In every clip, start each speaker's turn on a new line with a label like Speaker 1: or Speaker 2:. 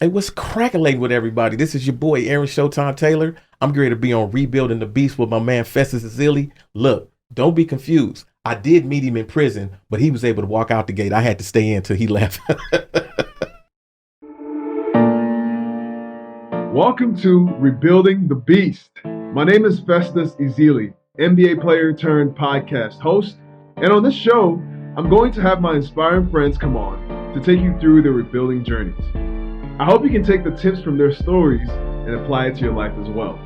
Speaker 1: Hey, what's cracking with everybody? This is your boy Aaron Showtime Taylor. I'm ready to be on Rebuilding the Beast with my man Festus Ezeli. Look, don't be confused. I did meet him in prison, but he was able to walk out the gate. I had to stay in till he left.
Speaker 2: Welcome to Rebuilding the Beast. My name is Festus Ezeli, NBA player turned podcast host. And on this show, I'm going to have my inspiring friends come on to take you through their rebuilding journeys. I hope you can take the tips from their stories and apply it to your life as well.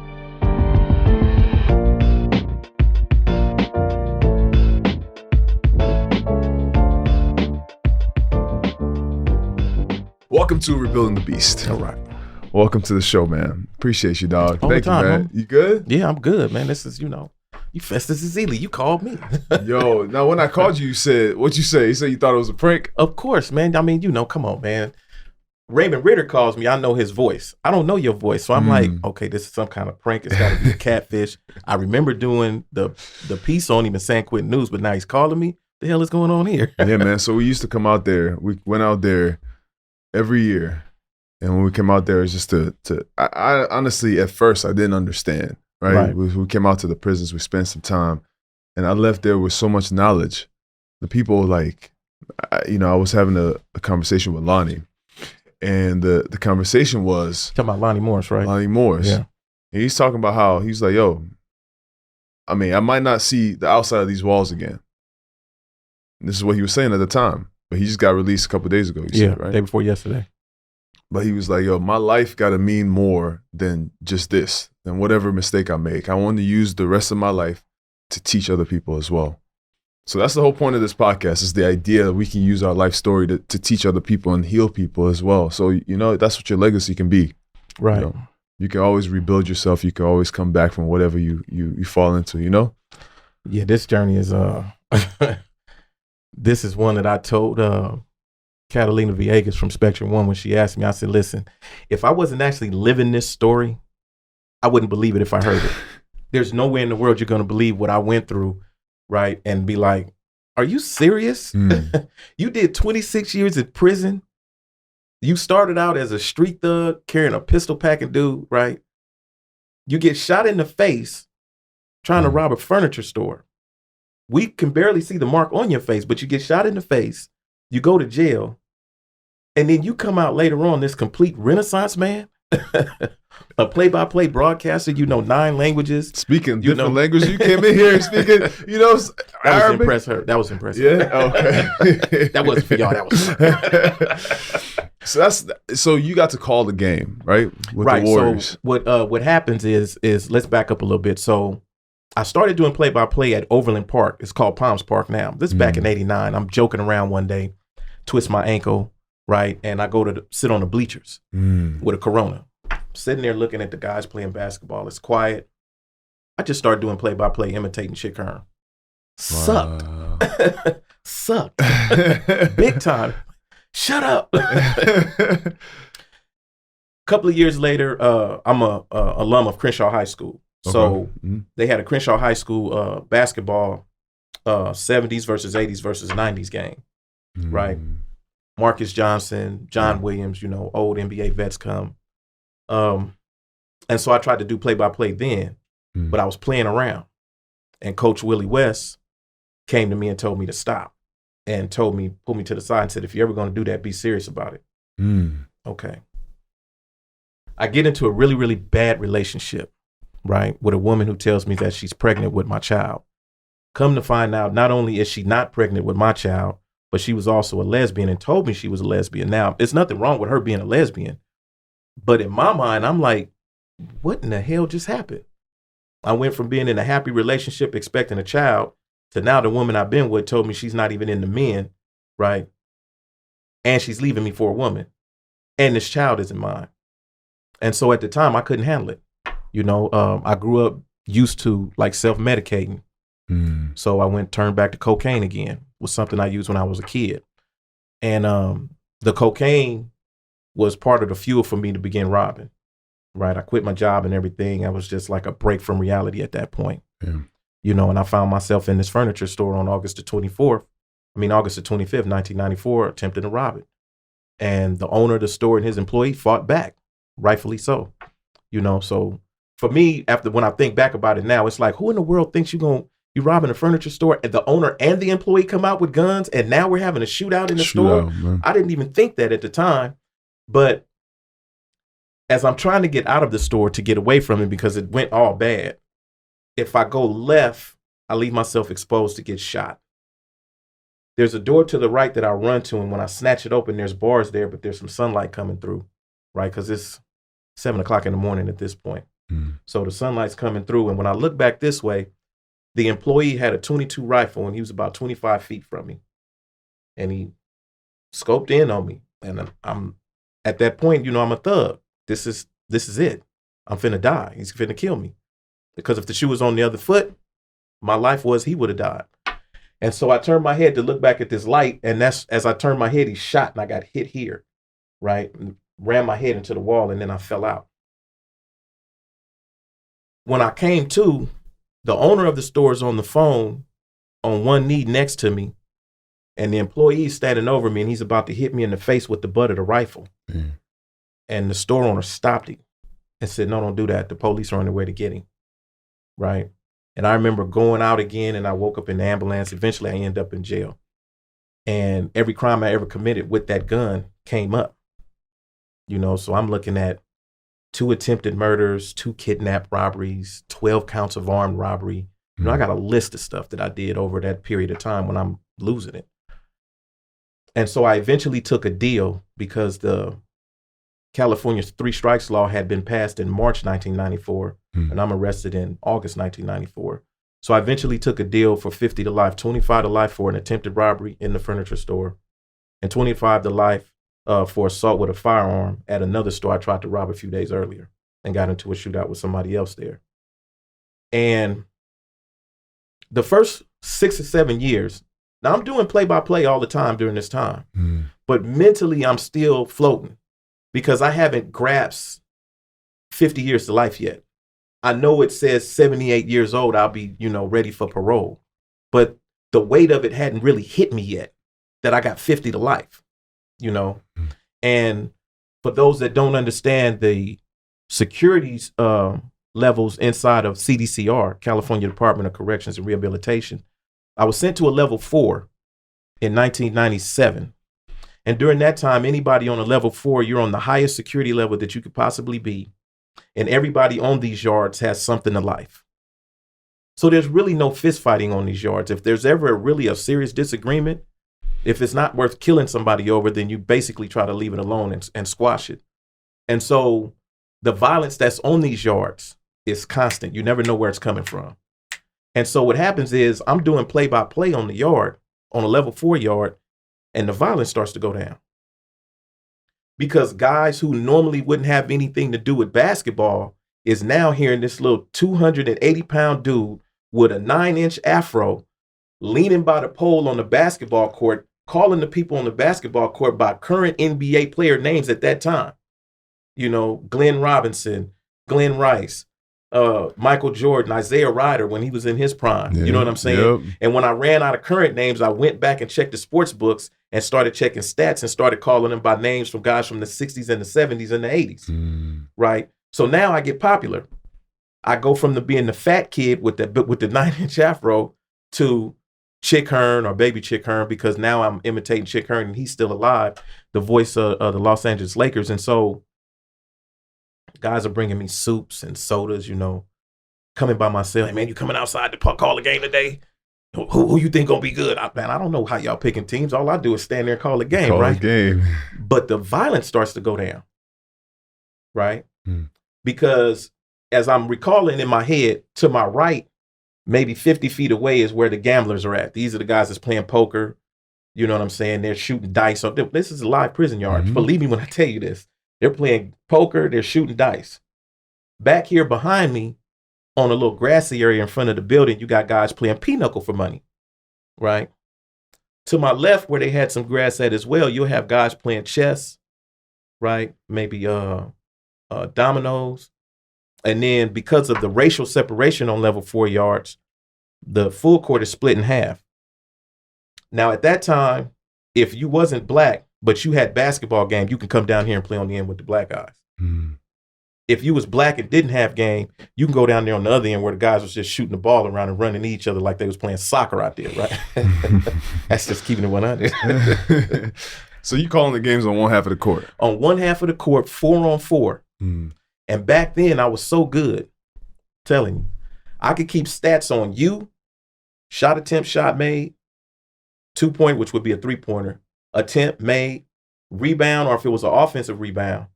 Speaker 3: Welcome to Rebuilding the Beast.
Speaker 1: All right.
Speaker 3: Welcome to the show, man. Appreciate you, dog.
Speaker 1: All the
Speaker 3: Thank
Speaker 1: time,
Speaker 3: you, man.
Speaker 1: homie.
Speaker 3: You good?
Speaker 1: Yeah, I'm good, man. This is, you Festus Ezeli. You called me.
Speaker 3: Yo, now when I called you, you said, what'd you say? You said you thought it was a prank?
Speaker 1: Of course, man. I mean, come on, man. Raymond Ritter calls me. I know his voice. I don't know your voice. So I'm like, okay, this is some kind of prank. It's got to be a catfish. I remember doing the piece on him in San Quentin News, but now he's calling me. The hell is going on here?
Speaker 3: Yeah, man. So we used to come out there. We went out there every year. And when we came out there, it's just I honestly, at first, I didn't understand, right? We came out to the prisons. We spent some time. And I left there with so much knowledge. The people, I was having a conversation with Lonnie. And the conversation was
Speaker 1: Talking about Lonnie Morris, right?
Speaker 3: Lonnie Morris.
Speaker 1: Yeah.
Speaker 3: And he's talking about how he's like, yo, I mean, I might not see the outside of these walls again. And this is what he was saying at the time. But he just got released a couple of days ago, he said, right?
Speaker 1: Day before yesterday.
Speaker 3: But he was like, yo, my life got to mean more than just this, than whatever mistake I make. I want to use the rest of my life to teach other people as well. So that's the whole point of this podcast, is the idea that we can use our life story to teach other people and heal people as well. So, that's what your legacy can be.
Speaker 1: Right.
Speaker 3: You can always rebuild yourself. You can always come back from whatever you fall into,
Speaker 1: Yeah, this journey is, this is one that I told Catalina Villegas from Spectrum One when she asked me. I said, listen, if I wasn't actually living this story, I wouldn't believe it if I heard it. There's nowhere in the world you're going to believe what I went through, right? And be like, are you serious? You did 26 years in prison. You started out as a street thug carrying a pistol packing dude, right? You get shot in the face trying to rob a furniture store. We can barely see the mark on your face, but you get shot in the face. You go to jail. And then you come out later on, this complete Renaissance man, a play-by-play broadcaster, 9 languages.
Speaker 3: Speaking different languages. You came in here speaking,
Speaker 1: That was impress her. That was impressive.
Speaker 3: Yeah, okay.
Speaker 1: That wasn't for y'all. That was
Speaker 3: So you got to call the game, right? With the Warriors.
Speaker 1: So what happens is let's back up a little bit. So I started doing play-by-play at Overland Park. It's called Palms Park now. This is back in '89. I'm joking around one day, twist my ankle. Right. And I go to sit on the bleachers with a Corona, sitting there looking at the guys playing basketball. It's quiet. I just started doing play-by-play, imitating Chick Hearn. Sucked.
Speaker 3: Wow.
Speaker 1: Sucked. Big time. Shut up. A couple of years later, I'm a alum of Crenshaw High School. So they had a Crenshaw High School basketball 70s versus 80s versus 90s game. Right. Marcus Johnson, John Williams, old NBA vets come. And so I tried to do play-by-play then, but I was playing around. And Coach Willie West came to me and told me to stop and pulled me to the side and said, if you're ever going to do that, be serious about it. Okay. I get into a really, really bad relationship, right, with a woman who tells me that she's pregnant with my child. Come to find out, not only is she not pregnant with my child, but she was also a lesbian and told me she was a lesbian. Now, there's nothing wrong with her being a lesbian. But in my mind, I'm like, what in the hell just happened? I went from being in a happy relationship expecting a child to now the woman I've been with told me she's not even into men, right? And she's leaving me for a woman. And this child isn't mine. And so at the time, I couldn't handle it. I grew up used to self-medicating. So I turned back to cocaine again. Was something I used when I was a kid. And the cocaine was part of the fuel for me to begin robbing, right? I quit my job and everything. I was just like a break from reality at that point. Yeah. And I found myself in this furniture store on August the 25th, 1994, attempting to rob it. And the owner of the store and his employee fought back, rightfully so. So for me, when I think back about it now, it's like, who in the world thinks you robbing a furniture store and the owner and the employee come out with guns and now we're having a shootout in the store? Man. I didn't even think that at the time. But as I'm trying to get out of the store to get away from it because it went all bad, if I go left, I leave myself exposed to get shot. There's a door to the right that I run to, and when I snatch it open, there's bars there, but there's some sunlight coming through, right? Because it's 7 o'clock in the morning at this point. So the sunlight's coming through, and when I look back this way, the employee had a .22 rifle, and he was about 25 feet from me. And he scoped in on me, and I'm at that point, I'm a thug. This is it. I'm finna die. He's finna kill me. Because if the shoe was on the other foot, my life was he would have died. And so I turned my head to look back at this light, and that's as I turned my head, he shot, and I got hit here, right? And ran my head into the wall, and then I fell out. When I came to, the owner of the store is on the phone on one knee next to me, and the employee is standing over me, and he's about to hit me in the face with the butt of the rifle. And the store owner stopped him and said, no, don't do that. The police are on their way to get him, right? And I remember going out again, and I woke up in the ambulance. Eventually, I ended up in jail. And every crime I ever committed with that gun came up. So I'm looking at 2 attempted murders, 2 kidnap robberies, 12 counts of armed robbery. I got a list of stuff that I did over that period of time when I'm losing it. And so I eventually took a deal because the California's 3 strikes law had been passed in March 1994, and I'm arrested in August 1994. So I eventually took a deal for 50 to life, 25 to life for an attempted robbery in the furniture store, and 25 to life for assault with a firearm at another store I tried to rob a few days earlier and got into a shootout with somebody else there. And the first 6 or 7 years, now I'm doing play-by-play all the time during this time, but mentally I'm still floating. Because I haven't grasped 50 years to life yet. I know it says 78 years old, I'll be, ready for parole. But the weight of it hadn't really hit me yet, that I got 50 to life, And for those that don't understand the securities levels inside of CDCR, California Department of Corrections and Rehabilitation, I was sent to a level 4 in 1997. And during that time, anybody on a level 4, you're on the highest security level that you could possibly be. And everybody on these yards has something to life. So there's really no fist fighting on these yards. If there's ever really a serious disagreement, if it's not worth killing somebody over, then you basically try to leave it alone and squash it. And so the violence that's on these yards is constant. You never know where it's coming from. And so what happens is I'm doing play-by-play on the yard, on a level 4 yard, and the violence starts to go down. Because guys who normally wouldn't have anything to do with basketball is now hearing this little 280-pound dude with a 9-inch afro leaning by the pole on the basketball court, calling the people on the basketball court by current NBA player names at that time. Glenn Robinson, Glenn Rice, Michael Jordan, Isaiah Ryder when he was in his prime. You know what I'm saying? Yep. And when I ran out of current names, I went back and checked the sports books and started checking stats and started calling them by names from guys from the 60s and the 70s and the 80s. Right? So now I get popular. I go from being the fat kid with the 9-inch afro to Chick Hearn or Baby Chick Hearn, because now I'm imitating Chick Hearn and he's still alive, the voice of the Los Angeles Lakers. And so guys are bringing me soups and sodas, coming by myself. Hey, man, you coming outside to call a game today? Who you think gonna be good? I don't know how y'all picking teams. All I do is stand there and call a game, right? But the violence starts to go down, right? Because as I'm recalling in my head, to my right, maybe 50 feet away is where the gamblers are at. These are the guys that's playing poker. You know what I'm saying? They're shooting dice. So this is a live prison yard. Believe me when I tell you this. They're playing poker. They're shooting dice. Back here behind me, on a little grassy area in front of the building, you got guys playing pinochle for money, right? To my left, where they had some grass at as well, you'll have guys playing chess, right? Maybe dominoes. And then because of the racial separation on level 4 yards, the full court is split in half. Now, at that time, if you wasn't black, but you had basketball game, you can come down here and play on the end with the black guys. If you was black and didn't have game, you can go down there on the other end where the guys was just shooting the ball around and running each other like they was playing soccer out there, right? That's just keeping it 100.
Speaker 3: So you calling the games on one half of the court?
Speaker 1: On one half of the court, 4-on-4. And back then, I was so good, telling you, I could keep stats on you, shot attempt, shot made, 2-point, which would be a 3-pointer, attempt made, rebound, or if it was an offensive rebound,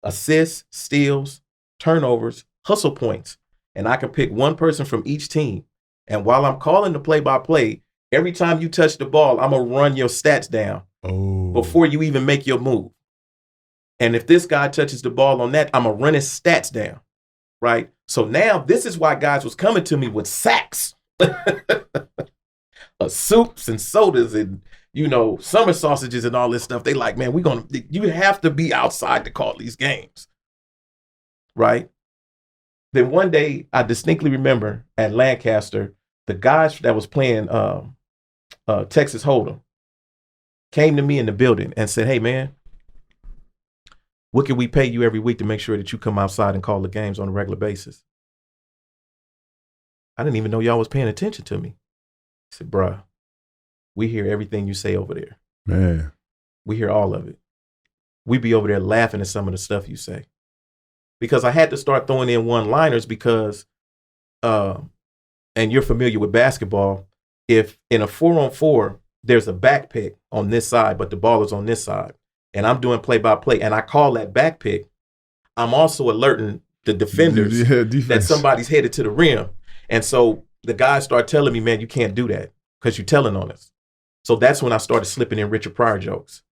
Speaker 1: assists, steals, turnovers, hustle points. And I can pick one person from each team. And while I'm calling the play-by-play, every time you touch the ball, I'm going to run your stats down before you even make your move. And if this guy touches the ball on that, I'm going to run his stats down, right? So now this is why guys was coming to me with sacks. Soups and sodas and, summer sausages and all this stuff. They like, man, you have to be outside to call these games, right? Then one day, I distinctly remember at Lancaster, the guys that was playing Texas Hold'em came to me in the building and said, hey, man, what can we pay you every week to make sure that you come outside and call the games on a regular basis? I didn't even know y'all was paying attention to me. I said, bruh, we hear everything you say over there.
Speaker 3: Man.
Speaker 1: We hear all of it. We be over there laughing at some of the stuff you say. Because I had to start throwing in one-liners because, and you're familiar with basketball, if in a 4-on-4, there's a back pick on this side, but the ball is on this side, and I'm doing play-by-play, and I call that back pick, I'm also alerting the defenders that somebody's headed to the rim. And so the guys start telling me, man, you can't do that because you're telling on us. So that's when I started slipping in Richard Pryor jokes,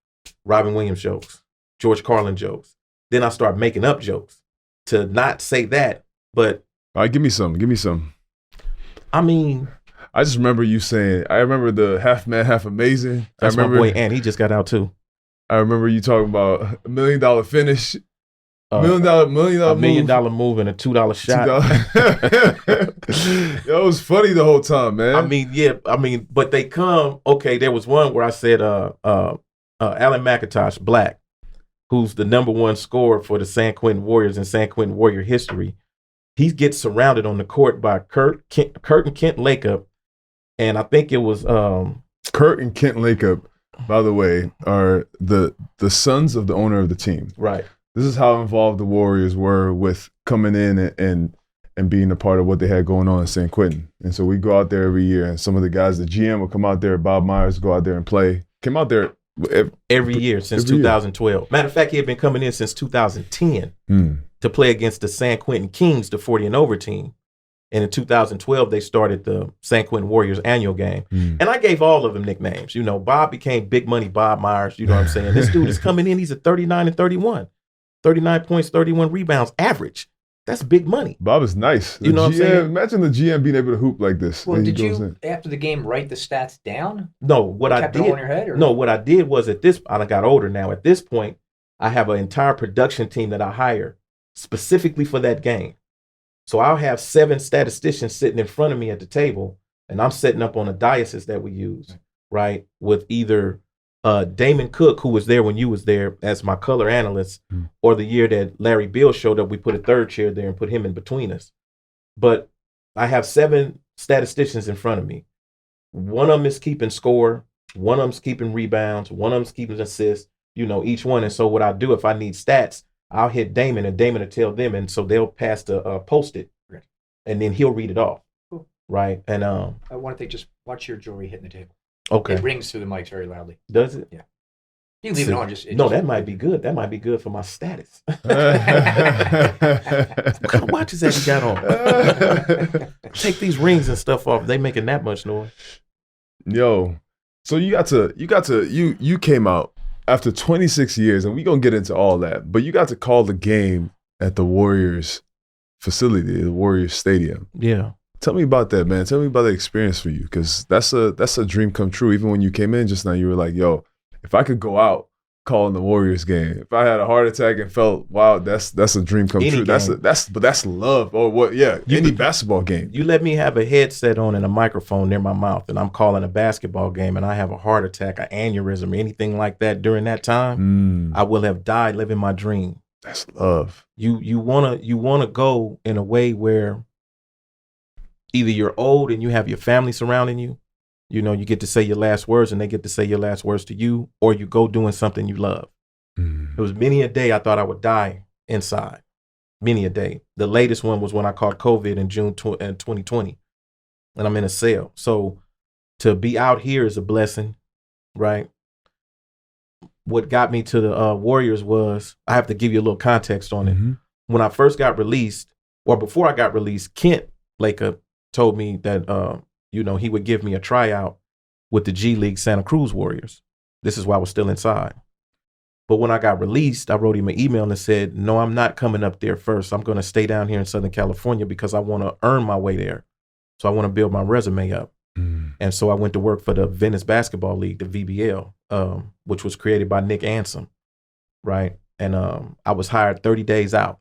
Speaker 1: Robin Williams jokes, George Carlin jokes. Then I start making up jokes to not say that, but.
Speaker 3: All right, give me some.
Speaker 1: I mean.
Speaker 3: I just remember you saying, I remember the half man, half amazing.
Speaker 1: That's my boy, and he just got out too.
Speaker 3: I remember you talking about $1 million finish. $1
Speaker 1: million move and a $2 shot.
Speaker 3: It was funny the whole time, man.
Speaker 1: But they come, okay, there was one where I said Alan McIntosh, black, who's the #1 scorer for the San Quentin Warriors in San Quentin Warrior history. He gets surrounded on the court by Kurt and Kent Lakeup, and I think it was
Speaker 3: Kurt and Kent Lakeup, by the way, are the sons of the owner of the team.
Speaker 1: Right.
Speaker 3: This is how involved the Warriors were with coming in and being a part of what they had going on in San Quentin. And so we go out there every year, and some of the guys, the GM will come out there, Bob Myers, go out there and play. Came out there
Speaker 1: every year since 2012. Matter of fact, he had been coming in since 2010 to play against the San Quentin Kings, the 40 and over team. And in 2012, they started the San Quentin Warriors annual game. And I gave all of them nicknames. Bob became Big Money Bob Myers. You know what I'm saying? This dude is coming in. He's at 39 and 31. 39 points, 31 rebounds, average. That's big money.
Speaker 3: Bob is nice.
Speaker 1: You know what I'm saying?
Speaker 3: Imagine the GM being able to hoop like this.
Speaker 4: Well, did you, after the game, write the stats down?
Speaker 1: No, what I did. It on your head, or? No, what I did was I got older now. At this point, I have an entire production team that I hire specifically for that game. So I'll have 7 statisticians sitting in front of me at the table, and I'm setting up on a diocese that we use, right? With either Damon Cook, who was there when you was there as my color analyst, or the year that Larry Beal showed up, we put a third chair there and put him in between us. But I have 7 statisticians in front of me. One of them is keeping score, one of them's keeping rebounds, one of them's keeping assists, each one. And so what I do, if I need stats, I'll hit Damon and Damon will tell them. And so they'll pass the Post-it, and then he'll read it off.
Speaker 4: Cool.
Speaker 1: Right. And
Speaker 4: I want to just watch your jewelry hitting the table.
Speaker 1: Okay.
Speaker 4: It rings through the mics very loudly.
Speaker 1: Does it?
Speaker 4: Yeah. You can leave it on.
Speaker 1: That might be good. That might be good for my status. What kind of watches that you got on? Take these rings and stuff off. They making that much noise.
Speaker 3: Yo, so you came out after 26 years, and we're going to get into all that, but you got to call the game at the Warriors facility, the Warriors Stadium.
Speaker 1: Yeah.
Speaker 3: Tell me about that, man. Tell me about the experience for you, because that's a dream come true. Even when you came in just now, you were like, yo, if I could go out calling the Warriors game. If I had a heart attack and felt, wow, that's a dream come true.
Speaker 1: Game.
Speaker 3: That's love. Or what? Yeah, any basketball game.
Speaker 1: You let me have a headset on and a microphone near my mouth, and I'm calling a basketball game, and I have a heart attack, an aneurysm, anything like that during that time, I will have died living my dream.
Speaker 3: That's love.
Speaker 1: You wanna go in a way where either you're old and you have your family surrounding you, you know, you get to say your last words and they get to say your last words to you, or you go doing something you love. It was many a day I thought I would die inside. Many a day. The latest one was when I caught COVID in June 2020, and I'm in a cell. So to be out here is a blessing, right? What got me to the Warriors was, I have to give you a little context on it. When I first got released, or before I got released, Kent Laker told me that you know, he would give me a tryout with the G League Santa Cruz Warriors. This is why I was still inside. But when I got released, I wrote him an email and said, no, I'm not coming up there first. I'm going to stay down here in Southern California because I want to earn my way there. So I want to build my resume up. And so I went to work for the Venice Basketball League, the VBL, which was created by Nick Ansom, right? And I was hired 30 days out.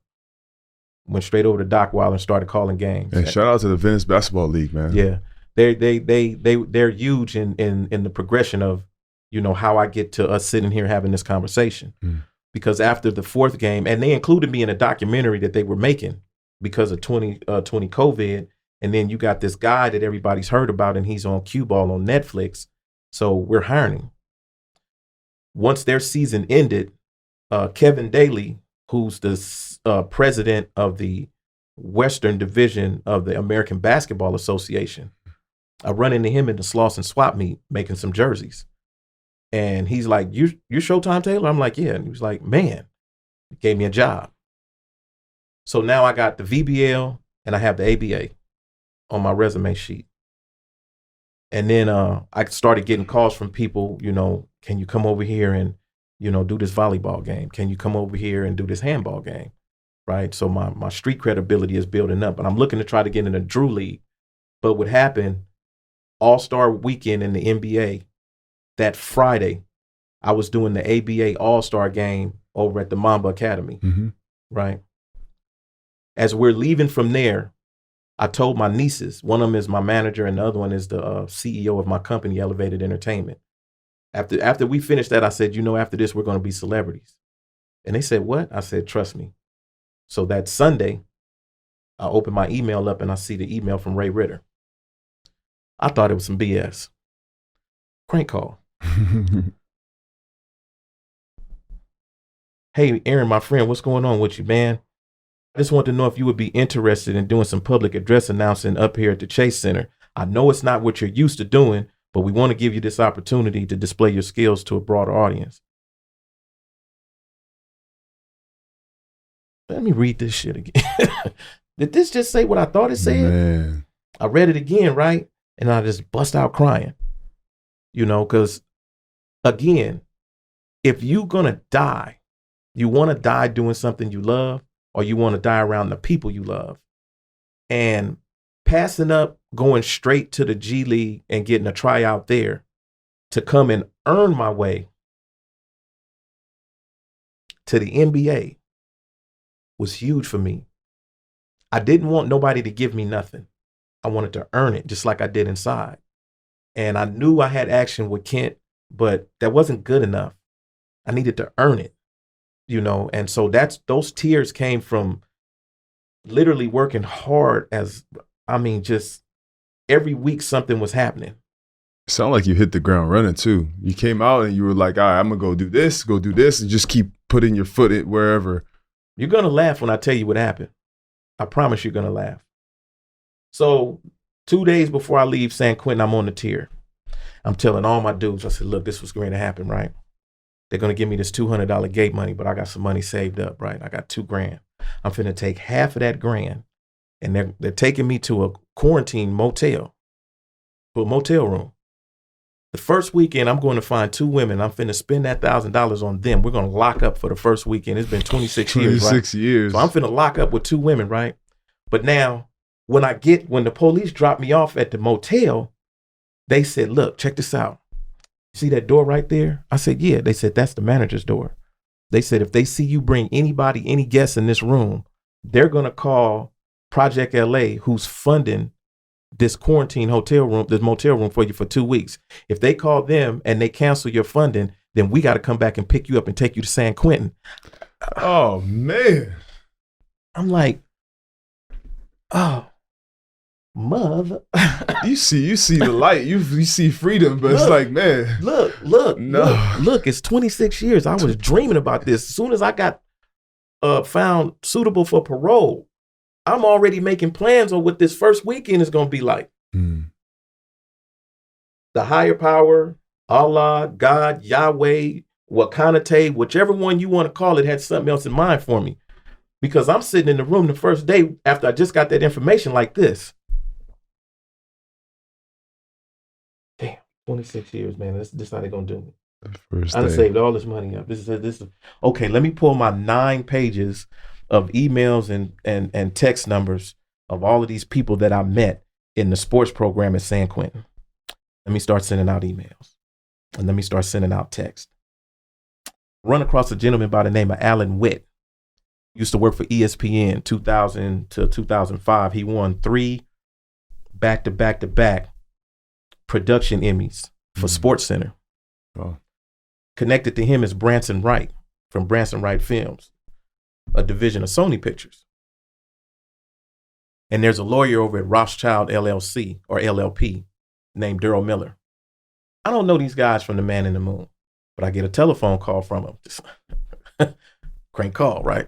Speaker 1: Went straight over to Doc Wilder and started calling games.
Speaker 3: And shout out to the Venice Basketball League, man.
Speaker 1: Yeah. They're huge in the progression of, you know, how I get to us sitting here having this conversation. Because after the fourth game, and they included me in a documentary that they were making because of 2020 COVID, and then you got this guy that everybody's heard about, and he's on Cue Ball on Netflix. So we're hiring him. Once their season ended, Kevin Daly, who's the president of the Western Division of the American Basketball Association, I run into him in the Slauson swap meet making some jerseys. And he's like, you're Showtime Taylor? I'm like, yeah. And he was like, man, he gave me a job. So now I got the VBL and I have the ABA on my resume sheet. And then I started getting calls from people, you know, can you come over here and, you know, do this volleyball game? Can you come over here and do this handball game? Right? So my street credibility is building up. And I'm looking to try to get in a Drew League. But what happened, All-Star Weekend in the NBA, that Friday, I was doing the ABA All-Star game over at the Mamba Academy, right? As we're leaving from there, I told my nieces, one of them is my manager and the other one is the CEO of my company, Elevated Entertainment. After we finished that, I said, you know, after this, we're going to be celebrities. And they said, what? I said, trust me. So that Sunday, I open my email up and I see the email from Ray Ritter. I thought it was some BS. Crank call. Hey, Aaron, my friend, what's going on with you, man? I just want to know if you would be interested in doing some public address announcing up here at the Chase Center. I know it's not what you're used to doing, but we want to give you this opportunity to display your skills to a broader audience. Let me read this shit again. Did this just say what I thought it said?
Speaker 3: Man.
Speaker 1: I read it again, right? And I just bust out crying. You know, because again, if you're going to die, you want to die doing something you love, or you want to die around the people you love. And passing up going straight to the G League and getting a tryout there to come and earn my way to the NBA was huge for me. I didn't want nobody to give me nothing. I wanted to earn it just like I did inside. And I knew I had action with Kent, but that wasn't good enough. I needed to earn it, you know? And so those tears came from literally working hard just every week something was happening.
Speaker 3: It sounded like you hit the ground running too. You came out and you were like, all right, I'm gonna go do this, and just keep putting your foot in wherever.
Speaker 1: You're gonna laugh when I tell you what happened. I promise you're gonna laugh. So 2 days before I leave San Quentin, I'm on the tier. I'm telling all my dudes, I said, look, this was going to happen, right? They're going to give me this $200 gate money, but I got some money saved up, right? I got $2,000. I'm finna take half of that grand, and they're taking me to a quarantine motel, to a motel room. The first weekend, I'm going to find 2 women. I'm finna spend that $1,000 on them. We're going to lock up for the first weekend. It's been 26 years, right?
Speaker 3: 26 years.
Speaker 1: So I'm finna lock up with 2 women, right? But now, when the police dropped me off at the motel, they said, look, check this out. See that door right there? I said, yeah. They said, that's the manager's door. They said, if they see you bring anybody, any guests in this room, they're going to call Project LA, who's funding this quarantine hotel room, this motel room for you for 2 weeks. If they call them and they cancel your funding, then we got to come back and pick you up and take you to San Quentin.
Speaker 3: Oh, man.
Speaker 1: I'm like, oh, mother.
Speaker 3: You see the light. You see freedom, but it's like, man.
Speaker 1: Look, it's 26 years. I was dreaming about this. As soon as I got found suitable for parole, I'm already making plans on what this first weekend is going to be like. The higher power, Allah, God, Yahweh, Wakanate, whichever one you want to call it, had something else in mind for me. Because I'm sitting in the room the first day after I just got that information like this. Damn, 26 years, man. This is how they're going to do me. I done saved all this money up. This is okay. Let me pull my 9 pages of emails and text numbers of all of these people that I met in the sports program at San Quentin. Let me start sending out emails, and let me start sending out texts. Run across a gentleman by the name of Alan Witt. Used to work for ESPN 2000 to 2005. He won 3 back-to-back production Emmys for SportsCenter.
Speaker 3: Oh.
Speaker 1: Connected to him is Branson Wright from Branson Wright Films, a division of Sony Pictures. And there's a lawyer over at Rothschild LLC or LLP named Daryl Miller. I don't know these guys from the Man in the Moon, but I get a telephone call from him. Just crank call, right?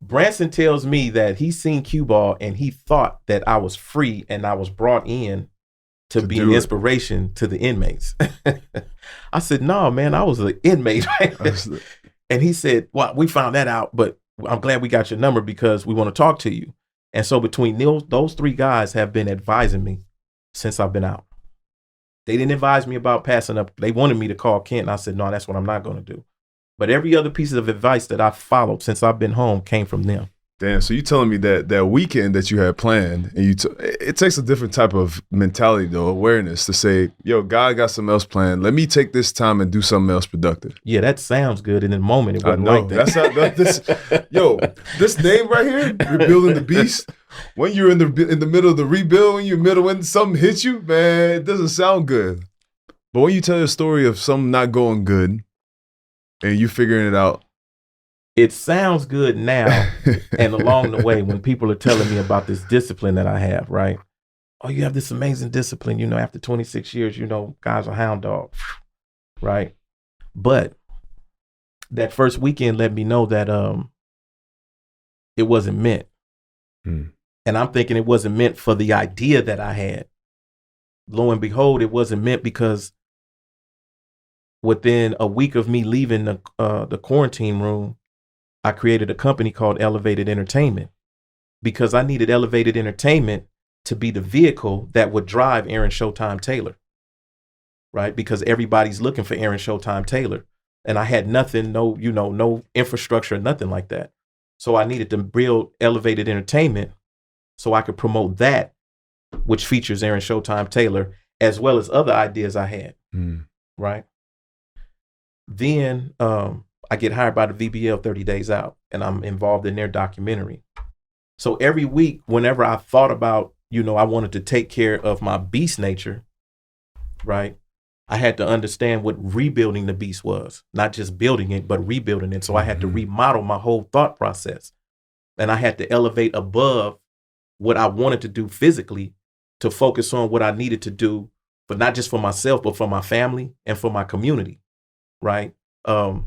Speaker 1: Branson tells me that he's seen cue ball and he thought that I was free and I was brought in to be an inspiration to the inmates. I said, no, man, I was an inmate. And he said, well, we found that out, but I'm glad we got your number because we want to talk to you. And so between those 3 guys have been advising me since I've been out. They didn't advise me about passing up. They wanted me to call Kent. And I said, no, that's what I'm not going to do. But every other piece of advice that I followed since I've been home came from them.
Speaker 3: Damn, so you telling me that weekend that you had planned, and it takes a different type of mentality, though, awareness to say, yo, God got something else planned. Let me take this time and do something else productive.
Speaker 1: Yeah, that sounds good. And in the moment, it wasn't like
Speaker 3: that. This name right here, Rebuilding the Beast, when you're in the middle of the rebuild, when something hits you, man, it doesn't sound good. But when you tell a story of something not going good and you figuring it out,
Speaker 1: it sounds good now and along the way when people are telling me about this discipline that I have, right? Oh, you have this amazing discipline, after 26 years, guys are hound dogs, right? But that first weekend let me know that it wasn't meant. And I'm thinking it wasn't meant for the idea that I had. Lo and behold, it wasn't meant because within a week of me leaving the quarantine room, I created a company called Elevated Entertainment because I needed Elevated Entertainment to be the vehicle that would drive Aaron Showtime Taylor, right? Because everybody's looking for Aaron Showtime Taylor. And I had nothing, no infrastructure, nothing like that. So I needed to build Elevated Entertainment so I could promote that, which features Aaron Showtime Taylor, as well as other ideas I had, right? Then I get hired by the VBL 30 Days Out, and I'm involved in their documentary. So every week, whenever I thought about, I wanted to take care of my beast nature, right? I had to understand what rebuilding the beast was, not just building it, but rebuilding it. So I had to remodel my whole thought process. And I had to elevate above what I wanted to do physically to focus on what I needed to do, but not just for myself, but for my family and for my community, right? And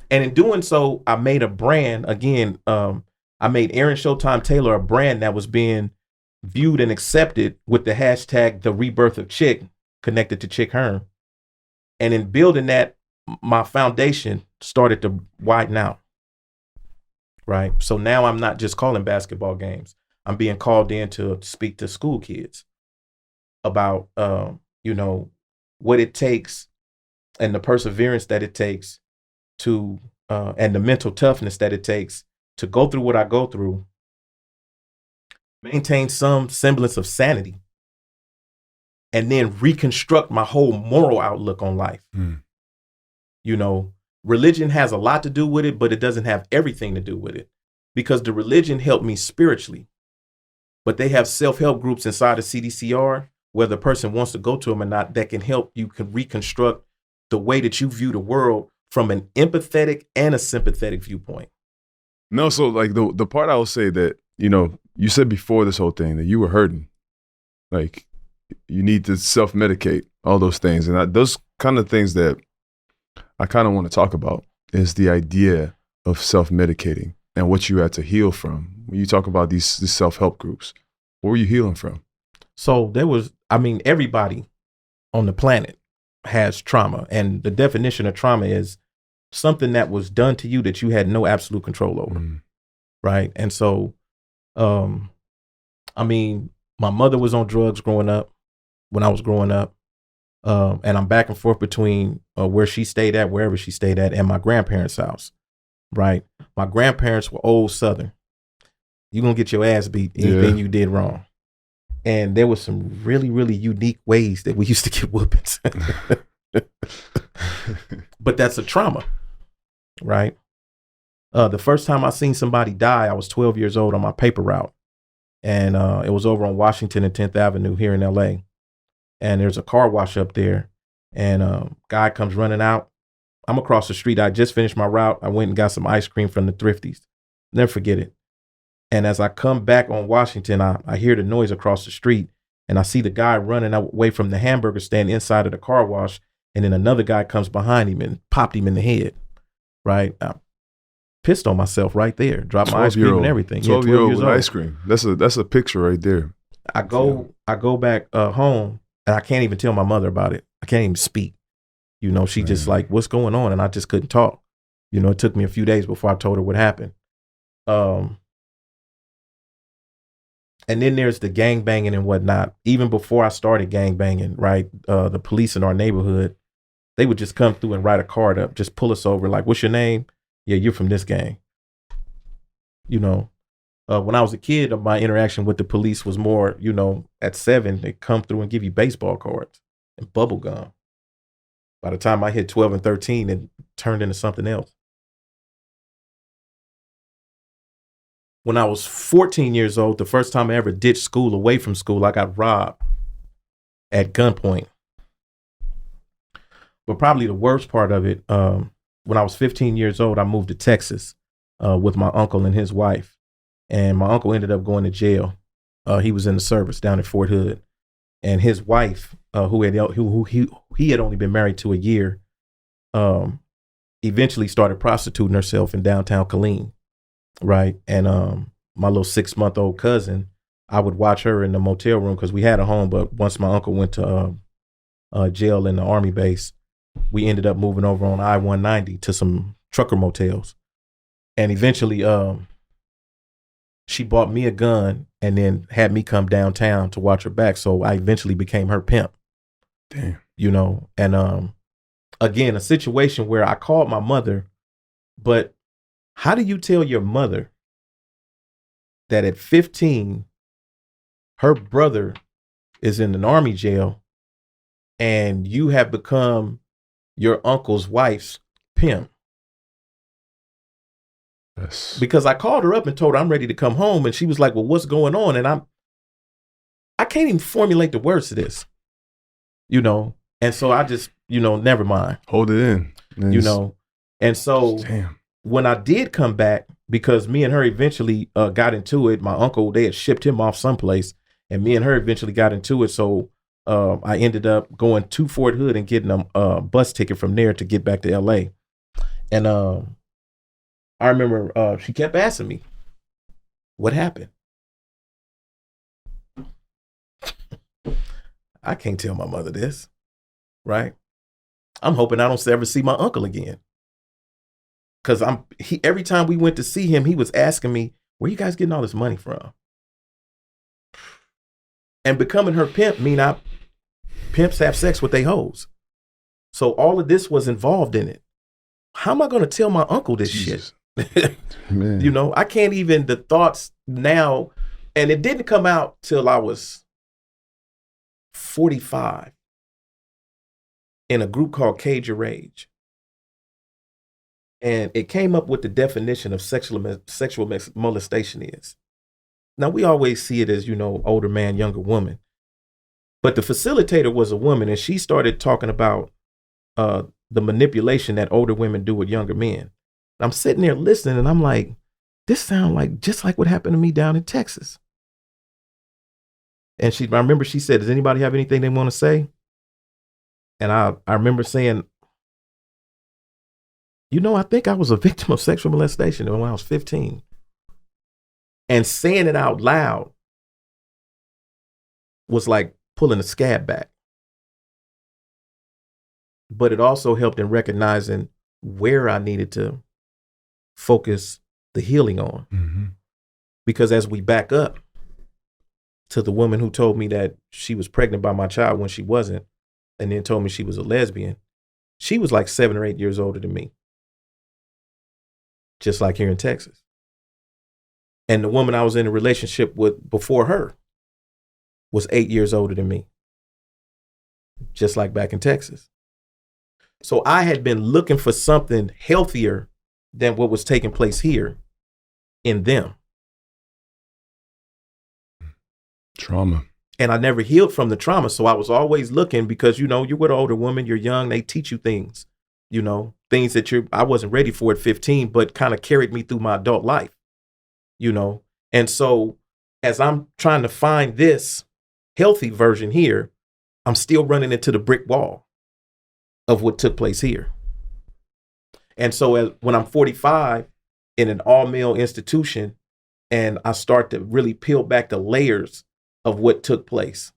Speaker 1: in doing so, I made a brand. Again, I made Aaron Showtime Taylor a brand that was being viewed and accepted with the hashtag The Rebirth of Chick, connected to Chick Hearn. And in building that, my foundation started to widen out, right? So now I'm not just calling basketball games. I'm being called in to speak to school kids about, what it takes and the perseverance that it takes to, and the mental toughness that it takes to go through what I go through, maintain some semblance of sanity, and then reconstruct my whole moral outlook on life. You know, religion has a lot to do with it, but it doesn't have everything to do with it, because the religion helped me spiritually, but they have self-help groups inside of CDCR, whether a person wants to go to them or not, that can help you reconstruct the way that you view the world from an empathetic and a sympathetic viewpoint.
Speaker 3: No, so like the part I will say that, you know, you said before this whole thing that you were hurting. Like, you need to self-medicate, all those things. And those kind of things that I kind of want to talk about is the idea of self-medicating and what you had to heal from. When you talk about these self-help groups, what were you healing from?
Speaker 1: So everybody on the planet has trauma. And the definition of trauma is something that was done to you that you had no absolute control over. Right. And so, my mother was on drugs when I was growing up. And I'm back and forth between wherever she stayed at, and my grandparents' house. Right. My grandparents were old Southern. You're going to get your ass beat anything you did wrong. And there was some really, really unique ways that we used to get whoopings. But that's a trauma, right? The first time I seen somebody die, I was 12 years old on my paper route. And it was over on Washington and 10th Avenue here in LA. And there's a car wash up there. And a guy comes running out. I'm across the street. I just finished my route. I went and got some ice cream from the Thrifties. Never forget it. And as I come back on Washington, I hear the noise across the street, and I see the guy running away from the hamburger stand inside of the car wash. And then another guy comes behind him and popped him in the head. Right. I pissed on myself right there. Dropped my ice cream and everything.
Speaker 3: 12-year-old with ice cream. That's a picture right there.
Speaker 1: I go back home, and I can't even tell my mother about it. I can't even speak. You know, she just like, what's going on? And I just couldn't talk. You know, it took me a few days before I told her what happened. And then there's the gang banging and whatnot. Even before I started gang banging, right? The police in our neighborhood, they would just come through and write a card up, just pull us over. Like, what's your name? Yeah, you're from this gang. You know, when I was a kid, my interaction with the police was more, you know, at 7, they come through and give you baseball cards and bubble gum. By the time I hit 12 and 13, it turned into something else. When I was 14 years old, the first time I ever ditched school, away from school, I got robbed at gunpoint. But probably the worst part of it, when I was 15 years old, I moved to Texas with my uncle and his wife. And my uncle ended up going to jail. He was in the service down in Fort Hood. And his wife, who he had only been married to a year, eventually started prostituting herself in downtown Killeen. Right. And my little 6-month-old cousin, I would watch her in the motel room because we had a home. But once my uncle went to jail in the Army base, we ended up moving over on I-190 to some trucker motels. And eventually she bought me a gun and then had me come downtown to watch her back. So I eventually became her pimp.
Speaker 3: Damn.
Speaker 1: You know, and again, a situation where I called my mother, but how do you tell your mother that at 15, her brother is in an Army jail and you have become your uncle's wife's pimp?
Speaker 3: Yes.
Speaker 1: Because I called her up and told her I'm ready to come home. And she was like, well, what's going on? And I can't even formulate the words to this, you know? And so I just, you know, never mind.
Speaker 3: Hold it in.
Speaker 1: You know? And so
Speaker 3: damn.
Speaker 1: When I did come back, because me and her eventually got into it, my uncle, they had shipped him off someplace, and me and her eventually got into it. So I ended up going to Fort Hood and getting a bus ticket from there to get back to LA. And I remember she kept asking me, what happened? I can't tell my mother this, right? I'm hoping I don't ever see my uncle again. Because every time we went to see him, he was asking me, where you guys getting all this money from? And becoming her pimp pimps have sex with they hoes. So all of this was involved in it. How am I going to tell my uncle this shit? You know, I can't even, the thoughts now, and it didn't come out till I was 45 in a group called Cage Your Rage. And it came up with the definition of sexual molestation is. Now, we always see it as, older man, younger woman. But the facilitator was a woman, and she started talking about the manipulation that older women do with younger men. I'm sitting there listening, and I'm like, this sounds like just like what happened to me down in Texas. And I remember she said, does anybody have anything they want to say? And I remember saying, I think I was a victim of sexual molestation when I was 15. And saying it out loud was like pulling a scab back. But it also helped in recognizing where I needed to focus the healing on.
Speaker 3: Mm-hmm.
Speaker 1: Because as we back up to the woman who told me that she was pregnant by my child when she wasn't, and then told me she was a lesbian, she was like 7 or 8 years older than me. Just like here in Texas. And the woman I was in a relationship with before her was 8 years older than me. Just like back in Texas. So I had been looking for something healthier than what was taking place here in them.
Speaker 3: Trauma.
Speaker 1: And I never healed from the trauma. So I was always looking because, you're with an older woman, you're young, they teach you things, things that I wasn't ready for at 15, but kind of carried me through my adult life, And so as I'm trying to find this healthy version here, I'm still running into the brick wall of what took place here. And so when I'm 45 in an all-male institution and I start to really peel back the layers of what took place,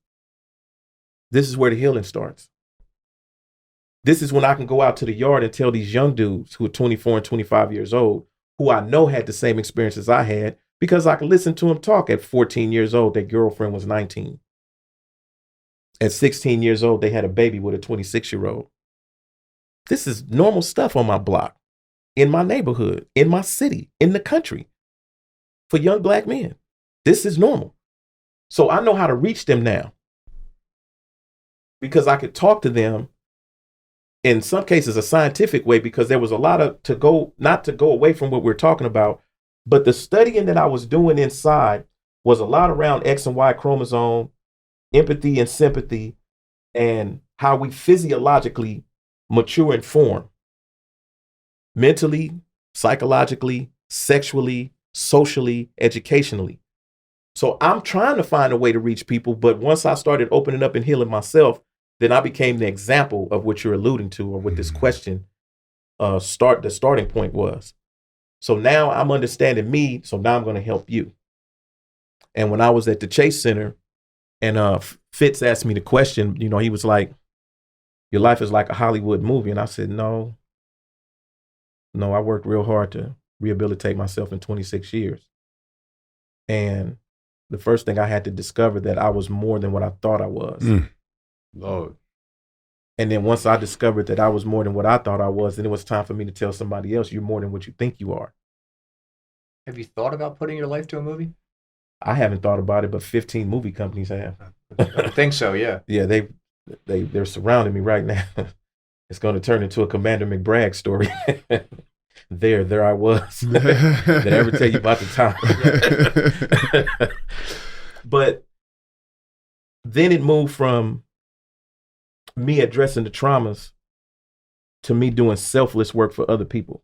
Speaker 1: this is where the healing starts. This is when I can go out to the yard and tell these young dudes who are 24 and 25 years old, who I know had the same experiences I had, because I could listen to them talk. At 14 years old, their girlfriend was 19. At 16 years old, they had a baby with a 26-year-old. This is normal stuff on my block, in my neighborhood, in my city, in the country. For young black men, this is normal. So I know how to reach them now because I could talk to them in some cases a scientific way, because there was a lot of not to go away from what we're talking about, but the studying that I was doing inside was a lot around X and Y chromosome, empathy and sympathy, and how we physiologically mature and form mentally, psychologically, sexually, socially, educationally. So I'm trying to find a way to reach people, but once I started opening up and healing myself, then I became the example of what you're alluding to, or what this question the starting point was. So now I'm understanding me, so now I'm going to help you. And when I was at the Chase Center and Fitz asked me the question, he was like, your life is like a Hollywood movie. And I said, no, I worked real hard to rehabilitate myself in 26 years. And the first thing I had to discover that I was more than what I thought I was.
Speaker 3: Lord.
Speaker 1: And then once I discovered that I was more than what I thought I was, then it was time for me to tell somebody else, you're more than what you think you are.
Speaker 4: Have you thought about putting your life to a movie?
Speaker 1: I haven't thought about it, but 15 movie companies have.
Speaker 4: I think so, yeah.
Speaker 1: Yeah, they're surrounding me right now. It's going to turn into a Commander McBragg story. There I was. Did I ever tell you about the time? But then it moved from me addressing the traumas to me doing selfless work for other people.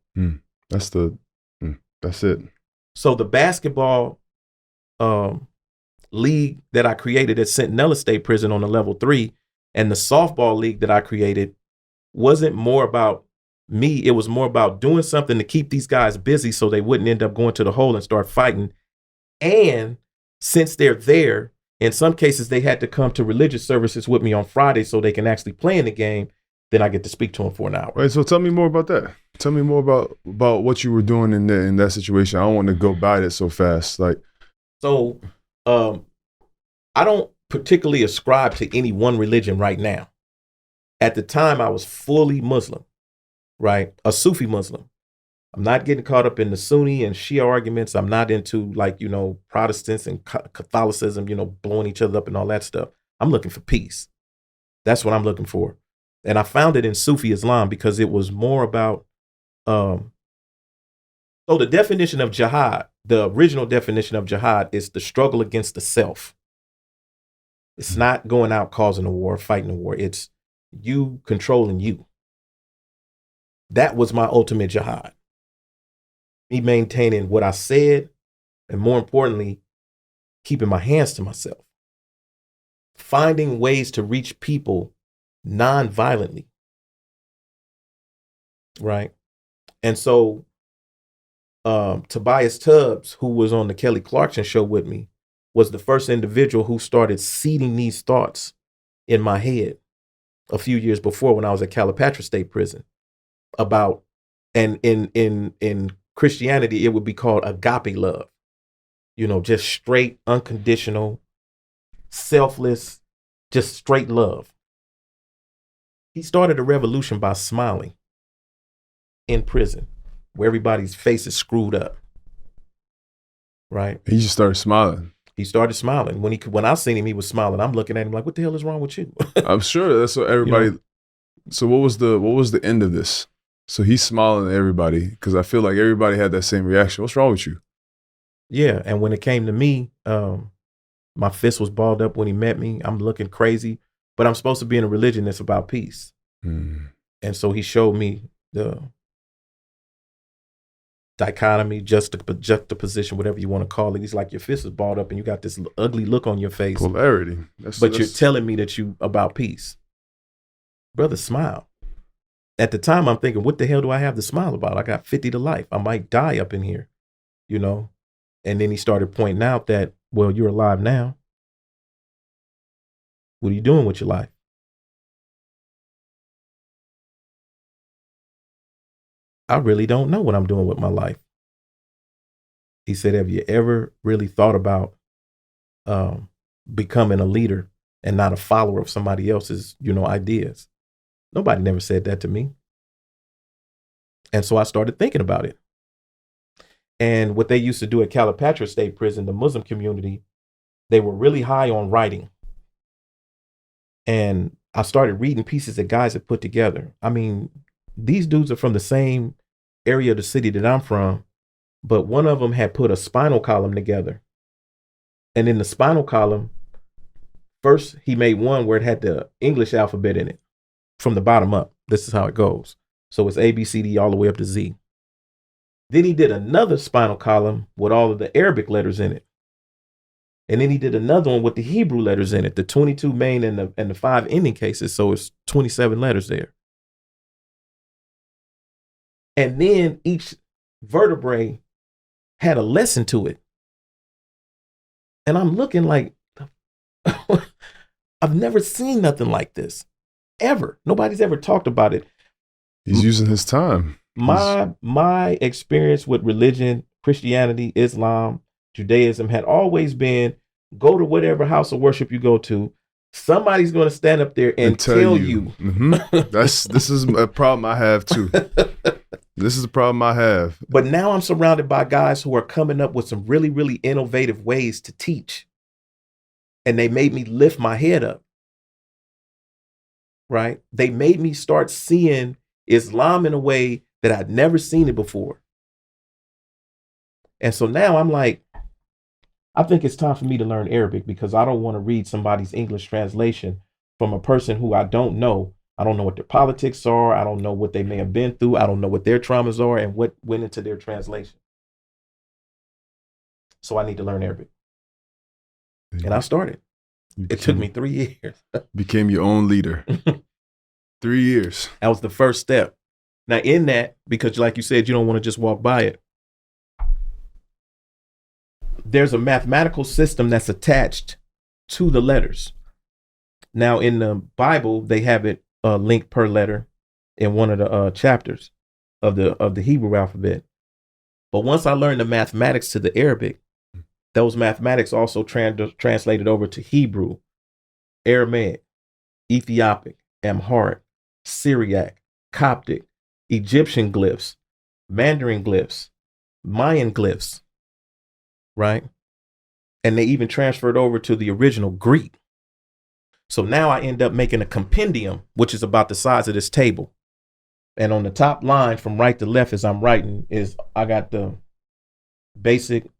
Speaker 3: That's it.
Speaker 1: So the basketball league that I created at Centinela State Prison on the level 3, and the softball league that I created wasn't more about me. It was more about doing something to keep these guys busy so they wouldn't end up going to the hole and start fighting. And since they're there, in some cases, they had to come to religious services with me on Friday so they can actually play in the game. Then I get to speak to them for an hour.
Speaker 3: Right. So tell me more about that. Tell me more about what you were doing in that situation. I don't want to go by it so fast.
Speaker 1: So I don't particularly ascribe to any one religion right now. At the time, I was fully Muslim, right? A Sufi Muslim. I'm not getting caught up in the Sunni and Shia arguments. I'm not into Protestants and Catholicism, blowing each other up and all that stuff. I'm looking for peace. That's what I'm looking for. And I found it in Sufi Islam because it was more about, so the definition of jihad, the original definition of jihad is the struggle against the self. It's not going out causing a war, fighting a war. It's you controlling you. That was my ultimate jihad. Me maintaining what I said, and more importantly, keeping my hands to myself. Finding ways to reach people non-violently. Right? And so Tobias Tubbs, who was on the Kelly Clarkson show with me, was the first individual who started seeding these thoughts in my head a few years before when I was at Calipatra State Prison about, and in Christianity, it would be called agape love. You know, just straight, unconditional, selfless, just straight love. He started a revolution by smiling in prison where everybody's face is screwed up. Right?
Speaker 3: He just started smiling.
Speaker 1: He started smiling. When I seen him, he was smiling. I'm looking at him like, what the hell is wrong with you?
Speaker 3: I'm sure that's what everybody. You know? So what was the end of this? So he's smiling at everybody because I feel like everybody had that same reaction. What's wrong with you?
Speaker 1: Yeah, and when it came to me, my fist was balled up when he met me. I'm looking crazy, but I'm supposed to be in a religion that's about peace. And so he showed me the dichotomy, juxtaposition, whatever you want to call it. He's like, your fist is balled up and you got this ugly look on your face.
Speaker 3: Polarity.
Speaker 1: You're telling me that you about peace. Brother, smile. At the time, I'm thinking, what the hell do I have to smile about? I got 50 to life. I might die up in here, you know? And then he started pointing out that, well, you're alive now. What are you doing with your life? I really don't know what I'm doing with my life. He said, have you ever really thought about becoming a leader and not a follower of somebody else's, ideas? Nobody never said that to me. And so I started thinking about it. And what they used to do at Calipatra State Prison, the Muslim community, they were really high on writing. And I started reading pieces that guys had put together. I mean, these dudes are from the same area of the city that I'm from, but one of them had put a spinal column together. And in the spinal column, first he made one where it had the English alphabet in it from the bottom up. This is how it goes. So it's A, B, C, D all the way up to Z. Then he did another spinal column with all of the Arabic letters in it. And then he did another one with the Hebrew letters in it, the 22 main and the 5 ending cases. So it's 27 letters there. And then each vertebrae had a lesson to it. And I'm looking like, I've never seen nothing like this, ever. Nobody's ever talked about it.
Speaker 3: He's using his time.
Speaker 1: My experience with religion, Christianity, Islam, Judaism had always been, go to whatever house of worship you go to. Somebody's going to stand up there and tell you.
Speaker 3: Mm-hmm. This is a problem I have too. This is a problem I have.
Speaker 1: But now I'm surrounded by guys who are coming up with some really, really innovative ways to teach. And they made me lift my head up. Right? They made me start seeing Islam in a way that I'd never seen it before. And so now I'm like, I think it's time for me to learn Arabic because I don't want to read somebody's English translation from a person who I don't know. I don't know what their politics are. I don't know what they may have been through. I don't know what their traumas are and what went into their translation. So I need to learn Arabic. And I started. It took me 3 years.
Speaker 3: Became your own leader. 3 years.
Speaker 1: That was the first step. Now in that, because like you said, you don't want to just walk by it. There's a mathematical system that's attached to the letters. Now in the Bible, they have it linked per letter in one of the chapters of the Hebrew alphabet. But once I learned the mathematics to the Arabic, those mathematics also translated over to Hebrew, Aramaic, Ethiopic, Amharic, Syriac, Coptic, Egyptian glyphs, Mandarin glyphs, Mayan glyphs, right? And they even transferred over to the original Greek. So now I end up making a compendium, which is about the size of this table. And on the top line from right to left as I'm writing is I got the basic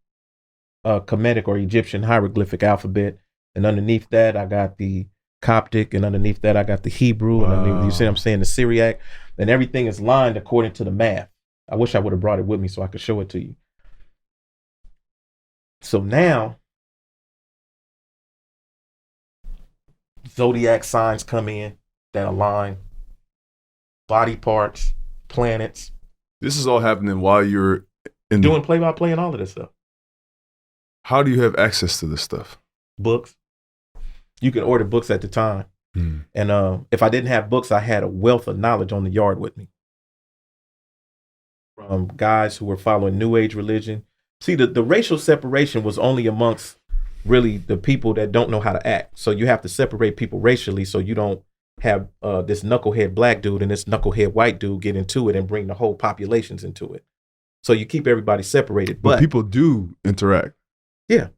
Speaker 1: Kemetic or Egyptian hieroglyphic alphabet. And underneath that, I got the Coptic. And underneath that, I got the Hebrew. Wow. And underneath, you see what I'm saying? The Syriac. And everything is lined according to the math. I wish I would have brought it with me so I could show it to you. So now, zodiac signs come in that align, body parts, planets.
Speaker 3: This is all happening while you're
Speaker 1: doing play-by-play and all of this stuff.
Speaker 3: How do you have access to this stuff?
Speaker 1: Books. You can order books at the time. And if I didn't have books, I had a wealth of knowledge on the yard with me. From guys who were following New Age religion. See, the racial separation was only amongst really the people that don't know how to act. So you have to separate people racially so you don't have this knucklehead black dude and this knucklehead white dude get into it and bring the whole populations into it. So you keep everybody separated. But
Speaker 3: people do interact.
Speaker 1: Yeah.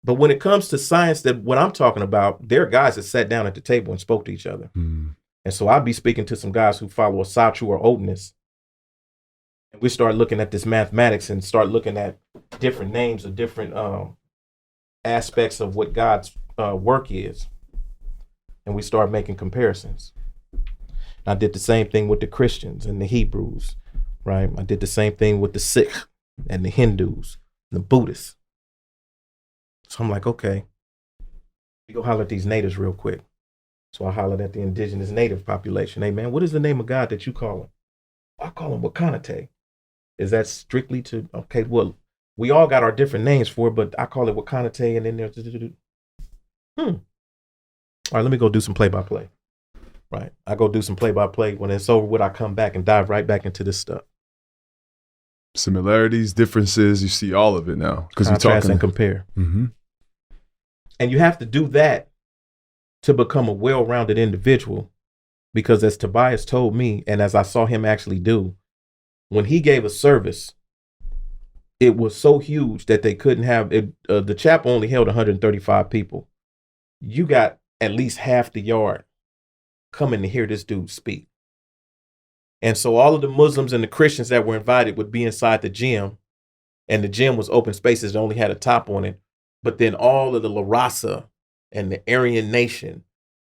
Speaker 1: But when it comes to science, that what I'm talking about, there are guys that sat down at the table and spoke to each other. And so I'd be speaking to some guys who follow Asatru or Odinist. And we start looking at this mathematics and start looking at different names of different aspects of what God's work is. And we start making comparisons. I did the same thing with the Christians and the Hebrews, right? I did the same thing with the Sikh and the Hindus, and the Buddhists. So I'm like, okay, we go holler at these natives real quick. So I hollered at the indigenous native population. Hey, man, what is the name of God that you call him? I call him Wakanate. Is that strictly to, okay, well, we all got our different names for it, but I call it Wakanate, and then there's, all right, let me go do some play-by-play. Right. I go do some play-by-play. When it's over with, I come back and dive right back into this stuff.
Speaker 3: Similarities, differences, you see all of it now. Because you're talking
Speaker 1: and compare. And you have to do that to become a well-rounded individual, because as Tobias told me, and as I saw him actually do, when he gave a service, it was so huge that they couldn't have it. The chapel only held 135 people. You got at least half the yard coming to hear this dude speak. And so all of the Muslims and the Christians that were invited would be inside the gym, and the gym was open spaces that only had a top on it. But then all of the La Raza and the Aryan Nation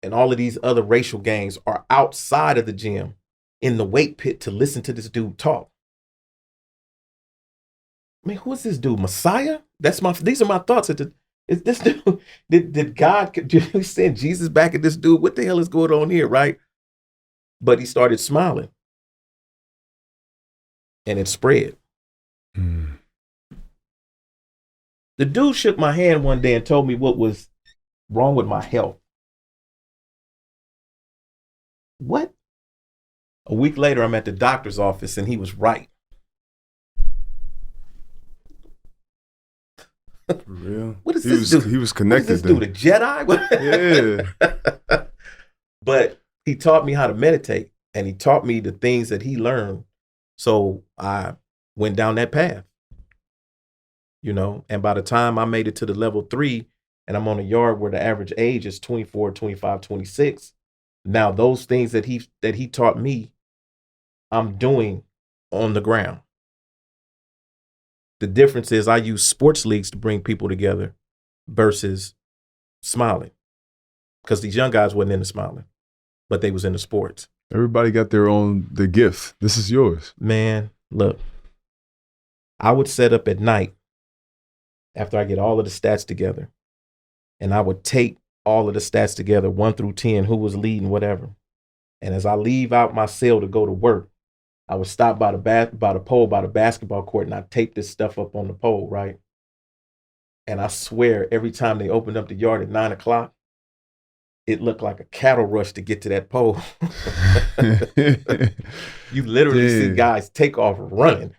Speaker 1: and all of these other racial gangs are outside of the gym in the weight pit to listen to this dude talk. I mean, who is this dude? Messiah? These are my thoughts. Is this dude, did God send Jesus back at this dude? What the hell is going on here, right? But he started smiling. And it spread. The dude shook my hand one day and told me what was wrong with my health. What? A week later, I'm at the doctor's office and he was right.
Speaker 3: For real?
Speaker 1: What is this dude?
Speaker 3: He was connected.
Speaker 1: What is this dude, a Jedi?
Speaker 3: Yeah.
Speaker 1: But he taught me how to meditate, and he taught me the things that he learned. So I went down that path. You know, and by the time I made it to the level 3, and I'm on a yard where the average age is 24, 25, 26. Now those things that he taught me, I'm doing on the ground. The difference is I use sports leagues to bring people together versus smiling. Because these young guys wasn't into smiling, but they was into sports.
Speaker 3: Everybody got the gift. This is yours.
Speaker 1: Man, look, I would set up at night after I get all of the stats together, and I would take all of the stats together, 1 through 10, who was leading, whatever. And as I leave out my cell to go to work, I would stop by the pole by the basketball court, and I tape this stuff up on the pole, right? And I swear, every time they opened up the yard at 9 o'clock, it looked like a cattle rush to get to that pole. You literally see guys take off running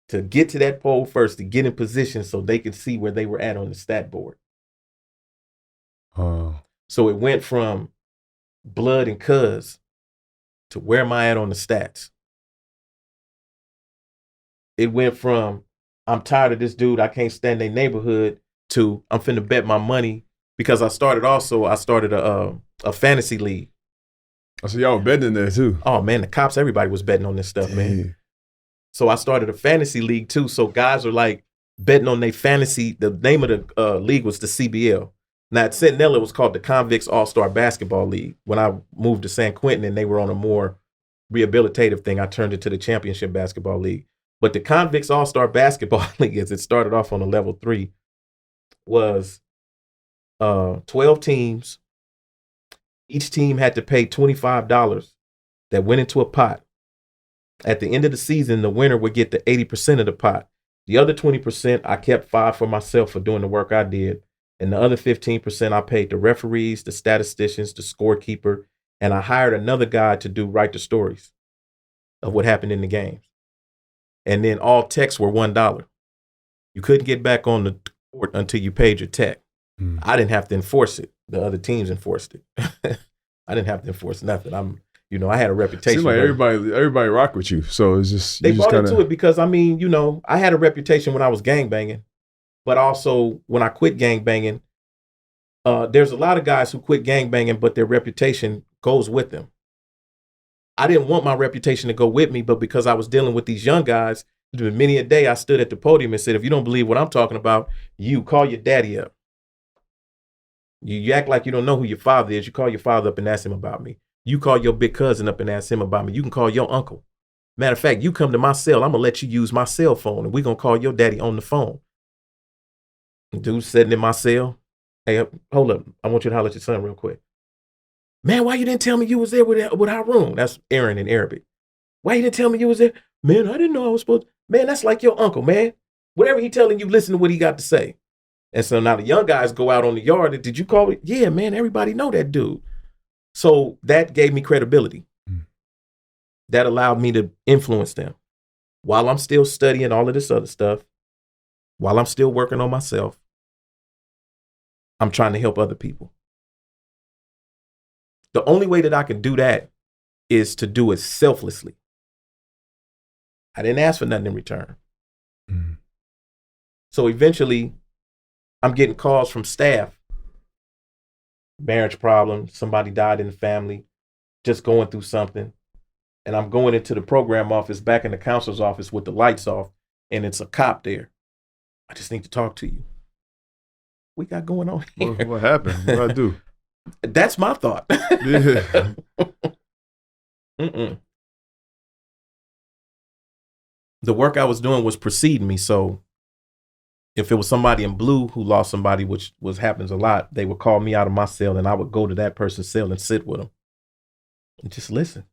Speaker 1: to get to that pole first, to get in position so they can see where they were at on the stat board. So it went from blood and cuz to where am I at on the stats? It went from I'm tired of this dude, I can't stand their neighborhood, to I'm finna bet my money because I started a fantasy league.
Speaker 3: Oh, so y'all were betting in there too.
Speaker 1: Oh man, the cops, everybody was betting on this stuff, man. So I started a fantasy league too. So guys are like betting on their fantasy. The name of the league was the CBL. Now at Centinela, it was called the Convicts All-Star Basketball League. When I moved to San Quentin and they were on a more rehabilitative thing, I turned it to the Championship Basketball League. But the Convicts All-Star Basketball League, as it started off on a level 3, was 12 teams. Each team had to pay $25 that went into a pot. At the end of the season, the winner would get the 80% of the pot. The other 20%, I kept 5 for myself for doing the work I did. And the other 15%, I paid the referees, the statisticians, the scorekeeper, and I hired another guy to write the stories of what happened in the games. And then all techs were $1. You couldn't get back on the court until you paid your tech. I didn't have to enforce it. The other teams enforced it. I didn't have to enforce nothing. I had a reputation.
Speaker 3: Seems like everybody rock with you. So it's just
Speaker 1: they brought into it because I had a reputation when I was gangbanging, but also when I quit gangbanging, there's a lot of guys who quit gangbanging, but their reputation goes with them. I didn't want my reputation to go with me, but because I was dealing with these young guys, many a day I stood at the podium and said, if you don't believe what I'm talking about, you call your daddy up. You act like you don't know who your father is. You call your father up and ask him about me. You call your big cousin up and ask him about me. You can call your uncle. Matter of fact, you come to my cell. I'm going to let you use my cell phone, and we're going to call your daddy on the phone. Dude sitting in my cell. Hey, hold up. I want you to holler at your son real quick. Man, why you didn't tell me you was there with Harun? That's Aaron in Arabic. Why you didn't tell me you was there? Man, I didn't know I was supposed to. Man, that's like your uncle, man. Whatever he telling you, listen to what he got to say. And so now the young guys go out on the yard. Did you call it? Yeah, man, everybody know that dude. So that gave me credibility. That allowed me to influence them. While I'm still studying all of this other stuff, while I'm still working on myself, I'm trying to help other people. The only way that I can do that is to do it selflessly. I didn't ask for nothing in return. So eventually, I'm getting calls from staff. Marriage problem, somebody died in the family, just going through something. And I'm going into the program office, back in the counselor's office with the lights off, and it's a cop there. I just need to talk to you. What we got going on here?
Speaker 3: What happened? What did I do?
Speaker 1: That's my thought.
Speaker 3: Yeah.
Speaker 1: The work I was doing was preceding me, so if it was somebody in blue who lost somebody, which happens a lot, they would call me out of my cell and I would go to that person's cell and sit with them and just listen.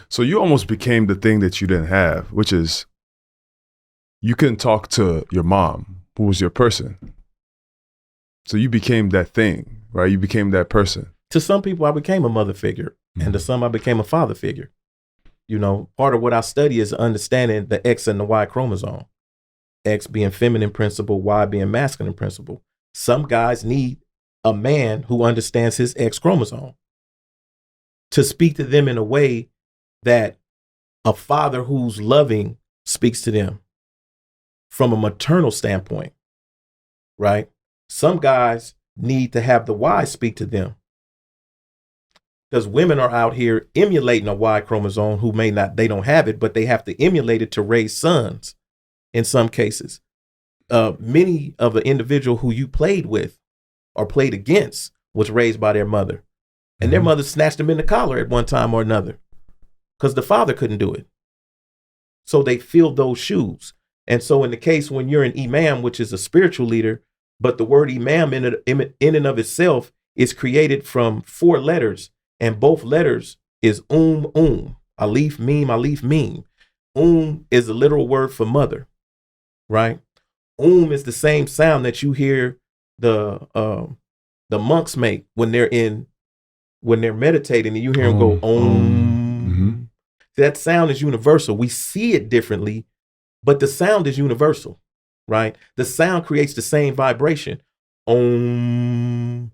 Speaker 3: So you almost became the thing that you didn't have, which is you couldn't talk to your mom, who was your person. So you became that thing, right? You became that person.
Speaker 1: To some people, I became a mother figure, and to some, I became a father figure. Part of what I study is understanding the X and the Y chromosome. X being feminine principle, Y being masculine principle. Some guys need a man who understands his X chromosome to speak to them in a way that a father who's loving speaks to them from a maternal standpoint, right? Some guys need to have the Y speak to them because women are out here emulating a Y chromosome who they don't have it, but they have to emulate it to raise sons. In some cases, many of the individual who you played with or played against was raised by their mother, and their mother snatched them in the collar at one time or another because the father couldn't do it. So they filled those shoes. And so in the case when you're an imam, which is a spiritual leader, but the word imam in and of itself is created from 4 letters, and both letters is alif, mim, alif, mim. Is a literal word for mother. Right? Is the same sound that you hear the monks make when they're meditating, and you hear them go om. That sound is universal. We see it differently, but the sound is universal, right? The sound creates the same vibration. Om.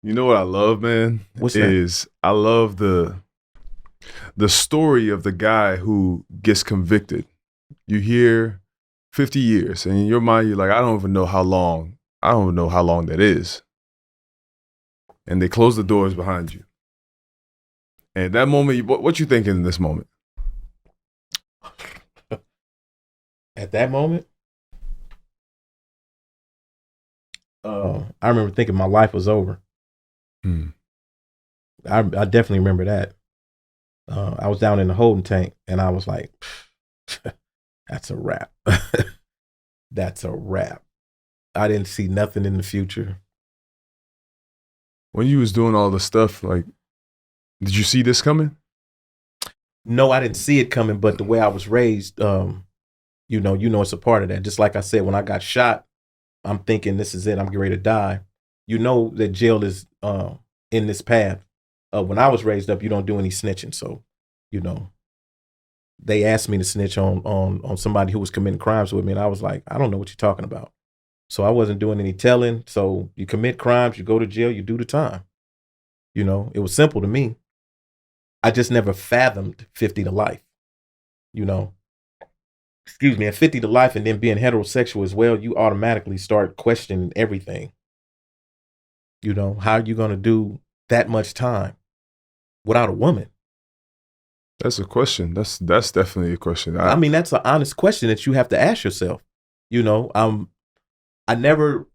Speaker 3: You know what I love, man?
Speaker 1: What's that?
Speaker 3: I love the story of the guy who gets convicted. You hear 50 years. And in your mind, you're like, I don't even know how long that is. And they close the doors behind you. And at that moment, what you thinking in this moment?
Speaker 1: At that moment, I remember thinking my life was over. I definitely remember that. I was down in the holding tank, and I was like, that's a wrap. That's a wrap. I didn't see nothing in the future.
Speaker 3: When you was doing all the stuff, like, did you see this coming?
Speaker 1: No, I didn't see it coming, but the way I was raised, you know, it's a part of that. Just like I said, when I got shot, I'm thinking this is it. I'm getting ready to die. You know that jail is in this path. When I was raised up, you don't do any snitching. So, you know, they asked me to snitch on somebody who was committing crimes with me, and I was like, I don't know what you're talking about. So I wasn't doing any telling. So you commit crimes, you go to jail, you do the time. You know, it was simple to me. I just never fathomed 50 to life. You know, excuse me, at 50 to life and then being heterosexual as well, you automatically start questioning everything. You know, how are you going to do that much time without a woman?
Speaker 3: That's a question. That's definitely a question.
Speaker 1: I mean, that's an honest question that you have to ask yourself. You know, I never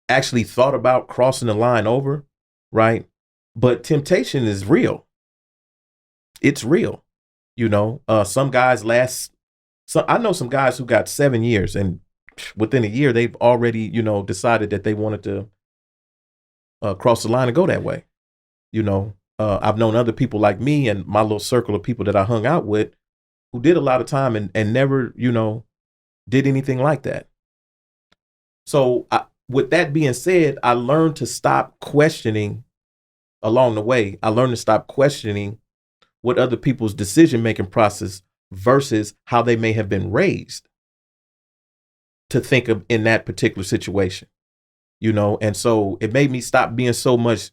Speaker 1: actually thought about crossing the line over, right? But temptation is real. It's real. You know, some guys I know some guys who got 7 years, and within a year, they've already, you know, decided that they wanted to cross the line and go that way. You know, I've known other people like me and my little circle of people that I hung out with who did a lot of time and never, you know, did anything like that. So with that being said, I learned to stop questioning along the way. I learned to stop questioning what other people's decision-making process versus how they may have been raised to think of in that particular situation, you know? And so it made me stop being so much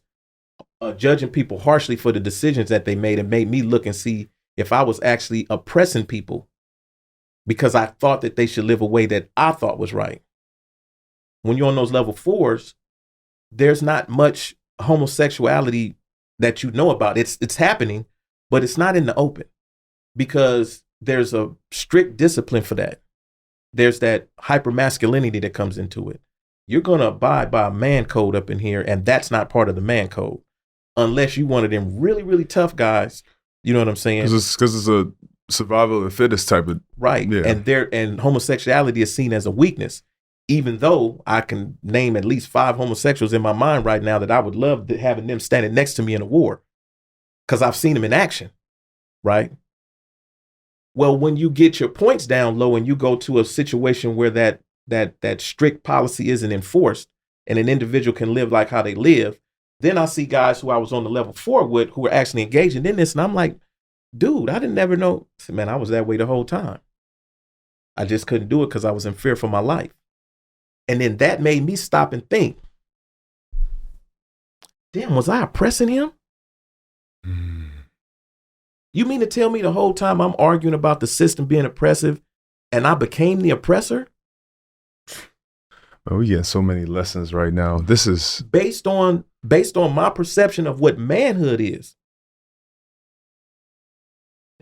Speaker 1: judging people harshly for the decisions that they made. It made me look and see if I was actually oppressing people because I thought that they should live a way that I thought was right. When you're on those level 4s, there's not much homosexuality that you know about. It's happening, but it's not in the open because there's a strict discipline for that. There's that hypermasculinity that comes into it. You're going to abide by a man code up in here, and that's not part of the man code unless you one of them really, really tough guys. You know what I'm saying?
Speaker 3: Because it's a survival of the fittest type of...
Speaker 1: Right. Yeah. And homosexuality is seen as a weakness, even though I can name at least 5 homosexuals in my mind right now that I would love to having them standing next to me in a war because I've seen them in action. Right. Well, when you get your points down low and you go to a situation where that strict policy isn't enforced and an individual can live like how they live, then I see guys who I was on the level 4 with who are actually engaging in this. And I'm like, dude, I didn't never know. Man, I was that way the whole time. I just couldn't do it because I was in fear for my life. And then that made me stop and think, damn, was I oppressing him? You mean to tell me the whole time I'm arguing about the system being oppressive and I became the oppressor?
Speaker 3: Man, we get so many lessons right now. This is
Speaker 1: based on my perception of what manhood is.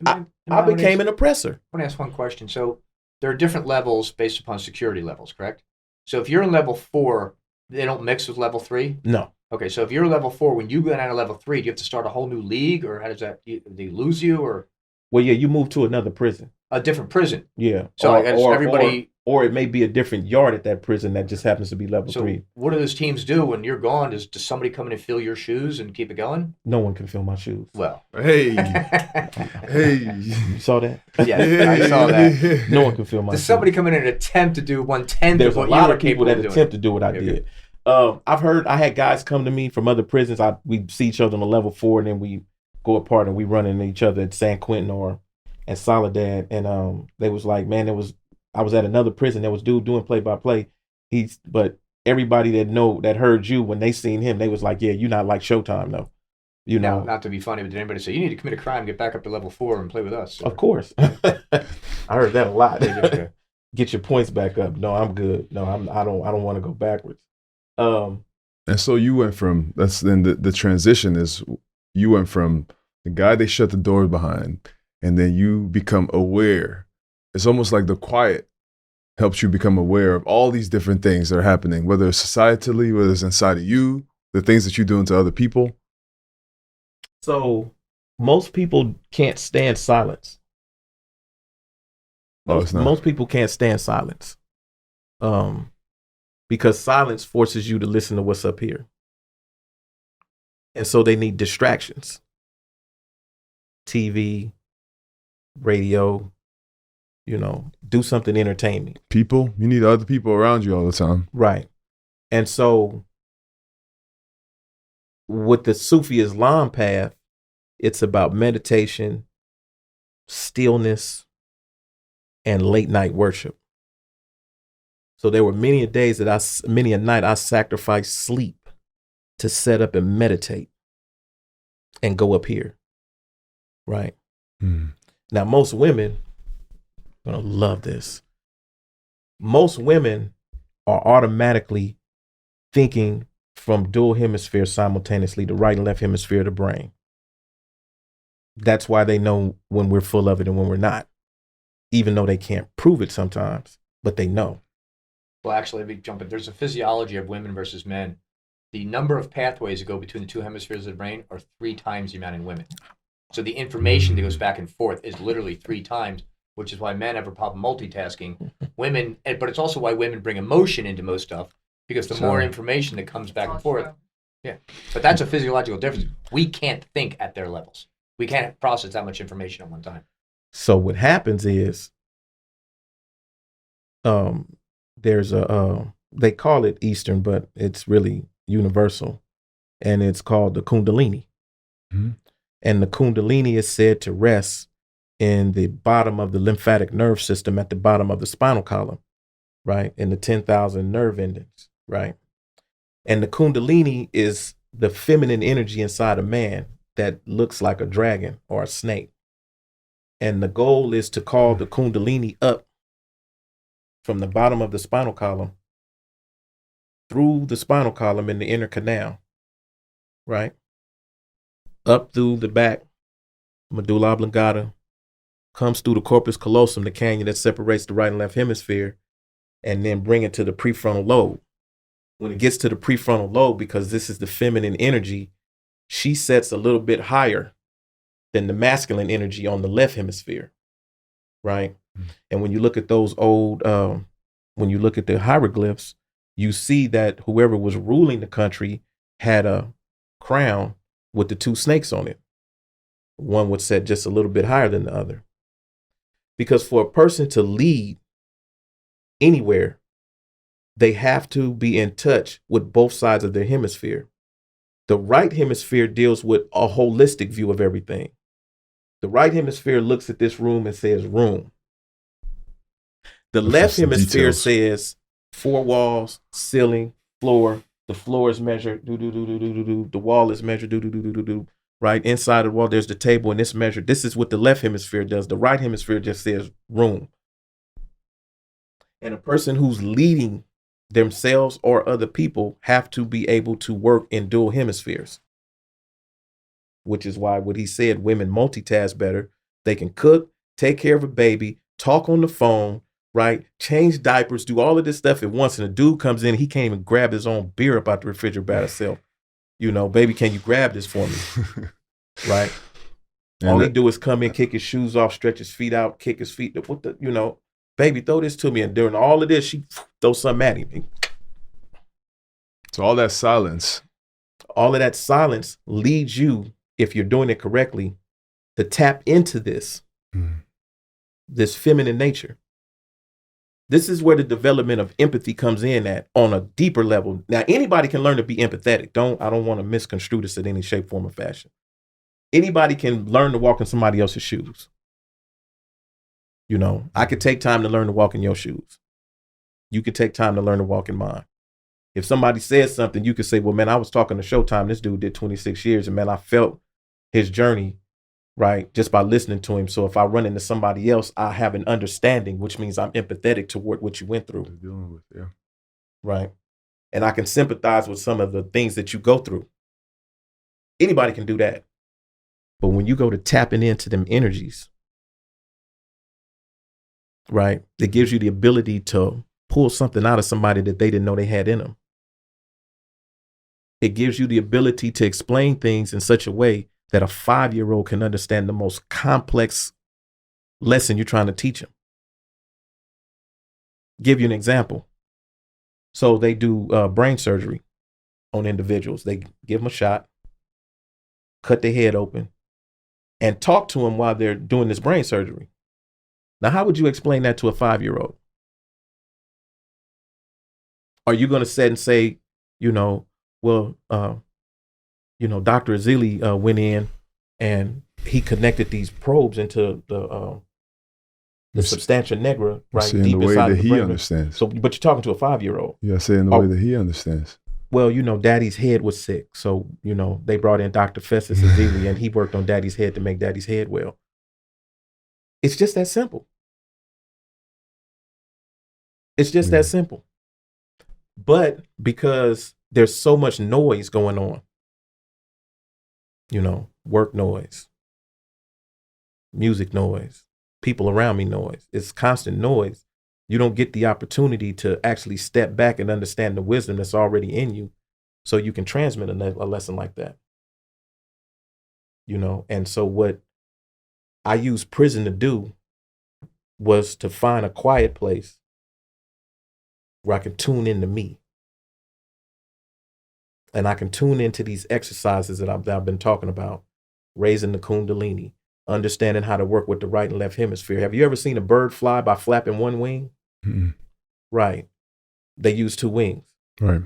Speaker 1: I became an oppressor.
Speaker 4: I want to ask one question. So there are different levels based upon security levels, correct? So if you're in level 4, they don't mix with level 3?
Speaker 1: No.
Speaker 4: Okay, so if you're level 4, when you go down to level 3, do you have to start a whole new league, or how does that? Do they lose you, or?
Speaker 1: Well, yeah, you move to another prison.
Speaker 4: A different prison.
Speaker 1: Yeah.
Speaker 4: So everybody,
Speaker 1: or it may be a different yard at that prison that just happens to be level 3.
Speaker 4: What do those teams do when you're gone? Does somebody come in and fill your shoes and keep it going?
Speaker 1: No one can fill my shoes.
Speaker 4: Well,
Speaker 3: hey,
Speaker 1: you saw that?
Speaker 4: Yeah, I saw that.
Speaker 1: No one can fill my shoes.
Speaker 4: Does somebody come in and attempt to do 1/10
Speaker 1: There's
Speaker 4: of what
Speaker 1: a lot
Speaker 4: you were
Speaker 1: of people that attempt to do what I did. I had guys come to me from other prisons. We see each other on the level 4, and then we go apart and we run into each other at San Quentin or at Soledad. And they was like, man, I was at another prison. There was dude doing play-by-play. But everybody that heard you, when they seen him, they was like, yeah, you're not like Showtime though. You know,
Speaker 4: not to be funny, but did anybody say you need to commit a crime, get back up to level 4 and play with us?
Speaker 1: Of course. I heard that a lot. get your points back up. No, I'm good. No, I don't want to go backwards.
Speaker 3: And so you went from the transition is you went from the guy they shut the doors behind, and then you become aware. It's almost like the quiet helps you become aware of all these different things that are happening, whether it's societally, whether it's inside of you, the things that you're doing to other people.
Speaker 1: So most people can't stand silence. Most people can't stand silence. Because silence forces you to listen to what's up here. And so they need distractions. TV, radio, do something entertaining.
Speaker 3: People, you need other people around you all the time.
Speaker 1: Right. And so with the Sufi Islam path, it's about meditation, stillness, and late night worship. So there were many a night I sacrificed sleep to set up and meditate and go up here. Right. Now, most women are going to love this. Most women are automatically thinking from dual hemispheres simultaneously, the right and left hemisphere of the brain. That's why they know when we're full of it and when we're not, even though they can't prove it sometimes, but they know.
Speaker 4: Well, actually, let me jump in. There's a physiology of women versus men. The number of pathways that go between the two hemispheres of the brain are 3 times the amount in women. So the information that goes back and forth is literally 3 times, which is why men have a problem multitasking. Women, but it's also why women bring emotion into most stuff, because the more information that comes back and forth. Yeah. But that's a physiological difference. We can't think at their levels. We can't process that much information at one time.
Speaker 1: So what happens is, there's they call it Eastern, but it's really universal, and it's called the Kundalini. Mm-hmm. And the Kundalini is said to rest in the bottom of the lymphatic nerve system at the bottom of the spinal column, right? In the 10,000 nerve endings, right? And the Kundalini is the feminine energy inside a man that looks like a dragon or a snake. And the goal is to call the Kundalini up from the bottom of the spinal column through the spinal column in the inner canal, right? Up through the back, medulla oblongata, comes through the corpus callosum, the canyon that separates the right and left hemisphere, and then bring it to the prefrontal lobe. When it gets to the prefrontal lobe, because this is the feminine energy, she sets a little bit higher than the masculine energy on the left hemisphere, right? Mm-hmm. And when you look at those old, when you look at the hieroglyphs, you see that whoever was ruling the country had a crown with the 2 snakes on it. One was set just a little bit higher than the other. Because for a person to lead anywhere, they have to be in touch with both sides of their hemisphere. The right hemisphere deals with a holistic view of everything. The right hemisphere looks at this room and says room. The left hemisphere says 4 walls, ceiling, floor. The floor is measured, the wall is measured, right? Inside of the wall, there's the table and it's measured. This is what the left hemisphere does. The right hemisphere just says room. And a person who's leading themselves or other people have to be able to work in dual hemispheres, which is why what he said, women multitask better. They can cook, take care of a baby, talk on the phone, right? Change diapers, do all of this stuff at once. And a dude comes in, he can't even grab his own beer up out the refrigerator by himself. Baby, can you grab this for me? Right? All he do is come in, kick his shoes off, stretch his feet out, kick his feet. Baby, throw this to me. And during all of this, she throws something at him.
Speaker 3: So all that silence
Speaker 1: leads you, if you're doing it correctly, to tap into this feminine nature. This is where the development of empathy comes in at on a deeper level. Now, anybody can learn to be empathetic. I don't want to misconstrue this in any shape, form, or fashion. Anybody can learn to walk in somebody else's shoes. I could take time to learn to walk in your shoes. You could take time to learn to walk in mine. If somebody says something, you could say, well, man, I was talking to Showtime. This dude did 26 years and man, I felt his journey right? Just by listening to him. So if I run into somebody else, I have an understanding, which means I'm empathetic toward what you went through.
Speaker 3: Dealing with, yeah.
Speaker 1: Right. And I can sympathize with some of the things that you go through. Anybody can do that. But when you go to tapping into them energies, right, it gives you the ability to pull something out of somebody that they didn't know they had in them. It gives you the ability to explain things in such a way that a 5-year-old can understand the most complex lesson you're trying to teach them. Give you an example. So they do brain surgery on individuals. They give them a shot, cut their head open, and talk to them while they're doing this brain surgery. Now, how would you explain that to a 5-year-old? Are you going to sit and say, well, Dr. Ezeli went in and he connected these probes into the substantia nigra, right?
Speaker 3: Deep in the way that he understands.
Speaker 1: So, but you're talking to a 5-year-old.
Speaker 3: Yeah, say in the way that he understands.
Speaker 1: Well, daddy's head was sick. So, they brought in Dr. Festus Ezeli and he worked on daddy's head to make daddy's head well. It's just that simple. It's just that simple. But because there's so much noise going on, work noise, music noise, people around me noise. It's constant noise. You don't get the opportunity to actually step back and understand the wisdom that's already in you so you can transmit a lesson like that. And so what I used prison to do was to find a quiet place where I can tune into me. And I can tune into these exercises that I've been talking about, raising the Kundalini, understanding how to work with the right and left hemisphere. Have you ever seen a bird fly by flapping one wing?
Speaker 3: Mm-hmm.
Speaker 1: Right. They use 2 wings.
Speaker 3: Right.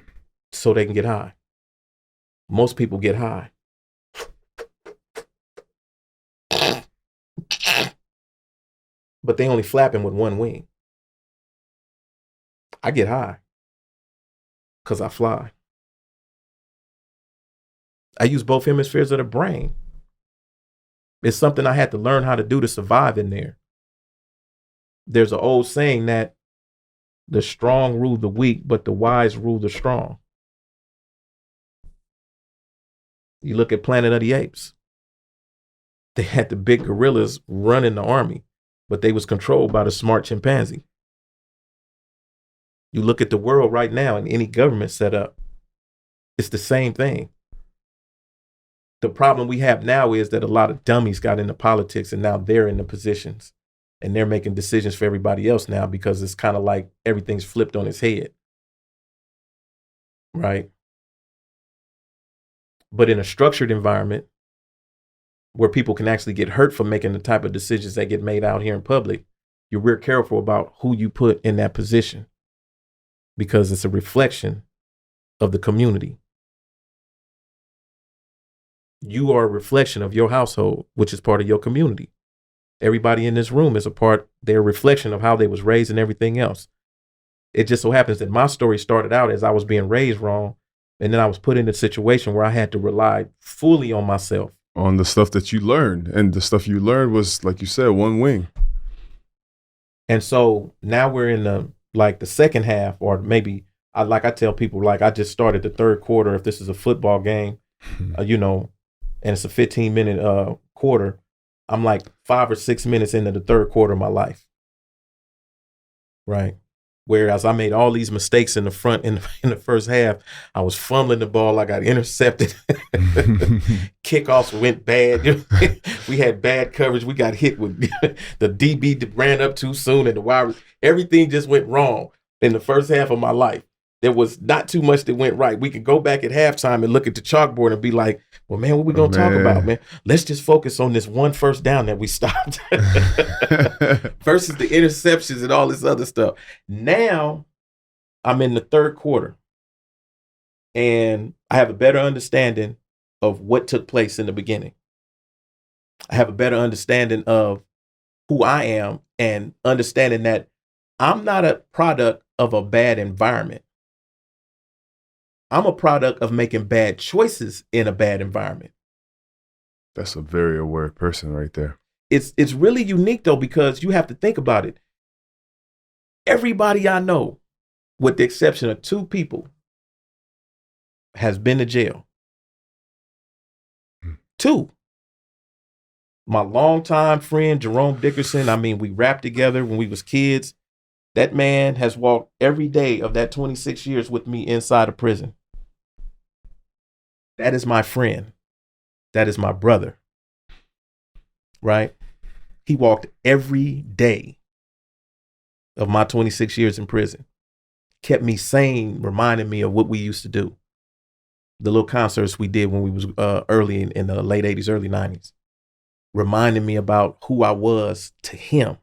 Speaker 1: So they can get high. Most people get high. But they only flapping with 1 wing. I get high because I fly. I use both hemispheres of the brain. It's something I had to learn how to do to survive in there. There's an old saying that the strong rule the weak, but the wise rule the strong. You look at Planet of the Apes. They had the big gorillas running the army, but they was controlled by the smart chimpanzee. You look at the world right now and any government set up, it's the same thing. The problem we have now is that a lot of dummies got into politics and now they're in the positions and they're making decisions for everybody else now because it's kind of like everything's flipped on its head. Right? But in a structured environment where people can actually get hurt for making the type of decisions that get made out here in public, you're real careful about who you put in that position because it's a reflection of the community. You are a reflection of your household, which is part of your community. Everybody in this room is they're a reflection of how they was raised and everything else. It just so happens that my story started out as I was being raised wrong. And then I was put in a situation where I had to rely fully on myself.
Speaker 3: On the stuff that you learned. And the stuff you learned was, like you said, 1 wing.
Speaker 1: And so now we're in the second half, or maybe I tell people, I just started the 3rd quarter. If this is a football game, and it's a 15-minute quarter, I'm like 5 or 6 minutes into the 3rd quarter of my life. Right. Whereas I made all these mistakes in the front in the first half. I was fumbling the ball. I got intercepted. Kickoffs went bad. We had bad coverage. We got hit with the DB ran up too soon and the wide. Everything just went wrong in the first half of my life. There was not too much that went right. We could go back at halftime and look at the chalkboard and be like, well, man, what we going to talk about, man? Let's just focus on this 1 first down that we stopped versus the interceptions and all this other stuff. Now I'm in the 3rd quarter and I have a better understanding of what took place in the beginning. I have a better understanding of who I am and understanding that I'm not a product of a bad environment. I'm a product of making bad choices in a bad environment.
Speaker 3: That's a very aware person right there.
Speaker 1: It's really unique though, because you have to think about it. Everybody I know, with the exception of 2 people, has been to jail. 2. My longtime friend, Jerome Dickerson, I mean, we rapped together when we was kids. That man has walked every day of that 26 years with me inside a prison. That is my friend. That is my brother. Right? He walked every day of my 26 years in prison. Kept me sane, reminding me of what we used to do. The little concerts we did when we was early in the late 80s, early 90s. Reminding me about who I was to him.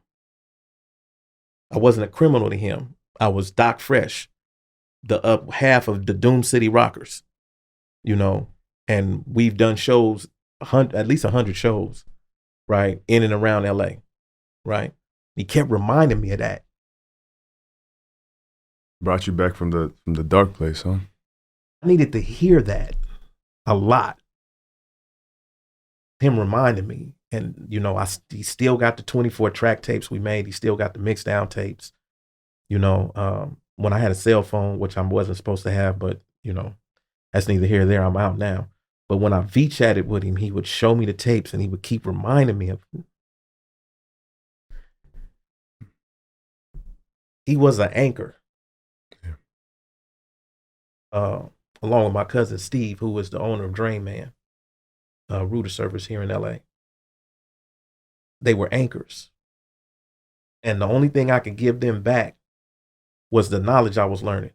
Speaker 1: I wasn't a criminal to him. I was Doc Fresh, the half of the Doom City Rockers, you know, and we've done shows, at least 100 shows, right, in and around LA, right? He kept reminding me of that.
Speaker 3: Brought you back from the dark place, huh?
Speaker 1: I needed to hear that a lot. Him reminding me. And, you know, he still got the 24 track tapes we made. He still got the mixed down tapes. You know, when I had a cell phone, which I wasn't supposed to have, but, you know, that's neither here nor there. I'm out now. But when I V-chatted with him, he would show me the tapes and he would keep reminding me of him. He was an anchor. Yeah. Along with my cousin Steve, who was the owner of Drain Man, router service here in LA. They were anchors. And the only thing I could give them back was the knowledge I was learning.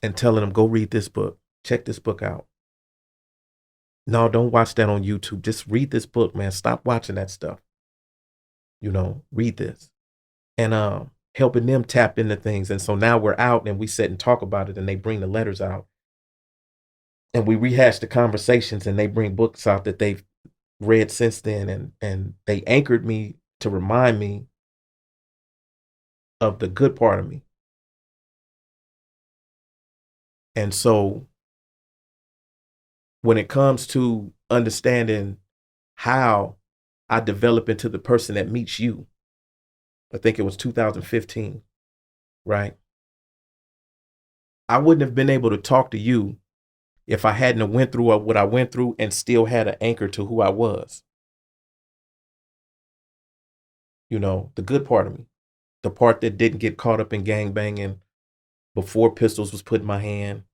Speaker 1: And telling them, go read this book. Check this book out. No, don't watch that on YouTube. Just read this book, man. Stop watching that stuff. You know, read this. And helping them tap into things. And so now we're out and we sit and talk about it and they bring the letters out. And we rehash the conversations and they bring books out that they've read since then, and they anchored me to remind me of the good part of me. And so when it comes to understanding how I develop into the person that meets you, I think it was 2015, right? I wouldn't have been able to talk to you if I hadn't have went through what I went through and still had an anchor to who I was. You know, the good part of me, the part that didn't get caught up in gangbanging before pistols was put in my hand,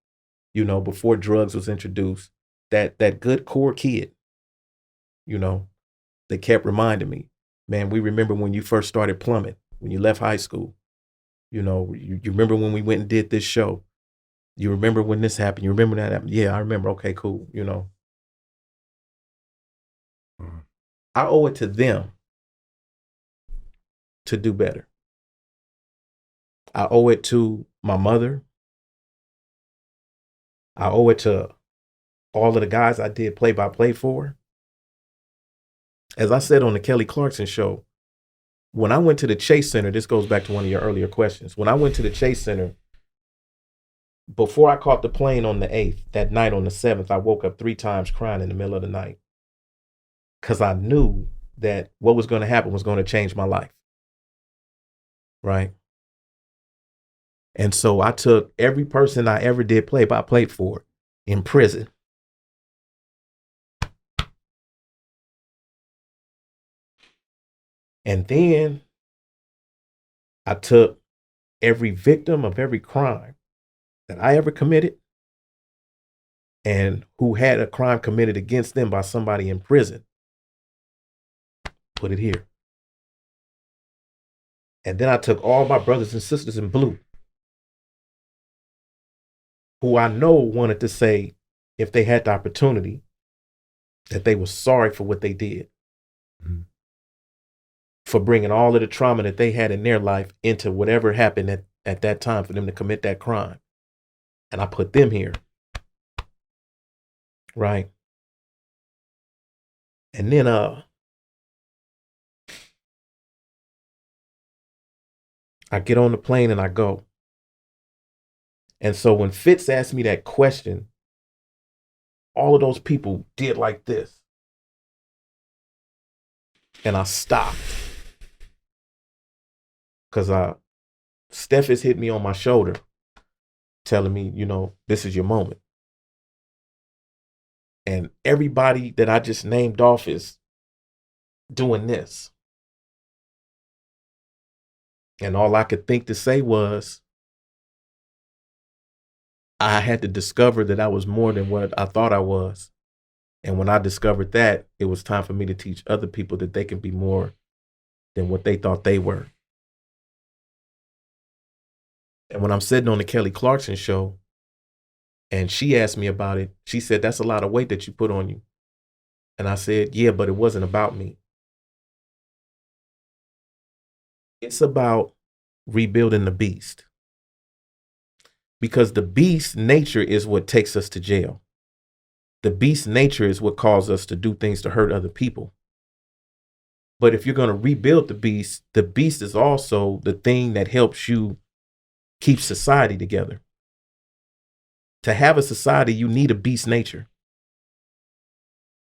Speaker 1: you know, before drugs was introduced, that good core kid, you know, they kept reminding me, man, we remember when you first started plumbing, when you left high school, you know, you remember when we went and did this show. You remember when this happened? You remember that happened? Yeah, I remember. Okay, cool. You know, I owe it to them to do better. I owe it to my mother. I owe it to all of the guys I did play-by-play for. As I said on the Kelly Clarkson show, when I went to the Chase Center, this goes back to one of your earlier questions. When I went to the Chase Center, before I caught the plane on the 8th, that night on the 7th, I woke up 3 times crying in the middle of the night. Because I knew that what was going to happen was going to change my life. Right? And so I took every person I ever did play-by-play for in prison. And then I took every victim of every crime that I ever committed and who had a crime committed against them by somebody in prison, put it here. And then I took all my brothers and sisters in blue, who I know wanted to say, if they had the opportunity, that they were sorry for what they did. Mm-hmm. For bringing all of the trauma that they had in their life into whatever happened at that time for them to commit that crime. And I put them here. Right? And then I get on the plane and I go. And so when Fitz asked me that question, all of those people did like this. And I stopped. Because Steph has hit me on my shoulder, telling me, you know, this is your moment. And everybody that I just named off is doing this. And all I could think to say was, I had to discover that I was more than what I thought I was. And when I discovered that, it was time for me to teach other people that they can be more than what they thought they were. And when I'm sitting on the Kelly Clarkson show, and she asked me about it, she said, that's a lot of weight that you put on you. And I said, yeah, but it wasn't about me. It's about rebuilding the beast. Because the beast nature is what takes us to jail. The beast nature is what causes us to do things to hurt other people. But if you're going to rebuild the beast is also the thing that helps you keep society together. To have a society, you need a beast nature.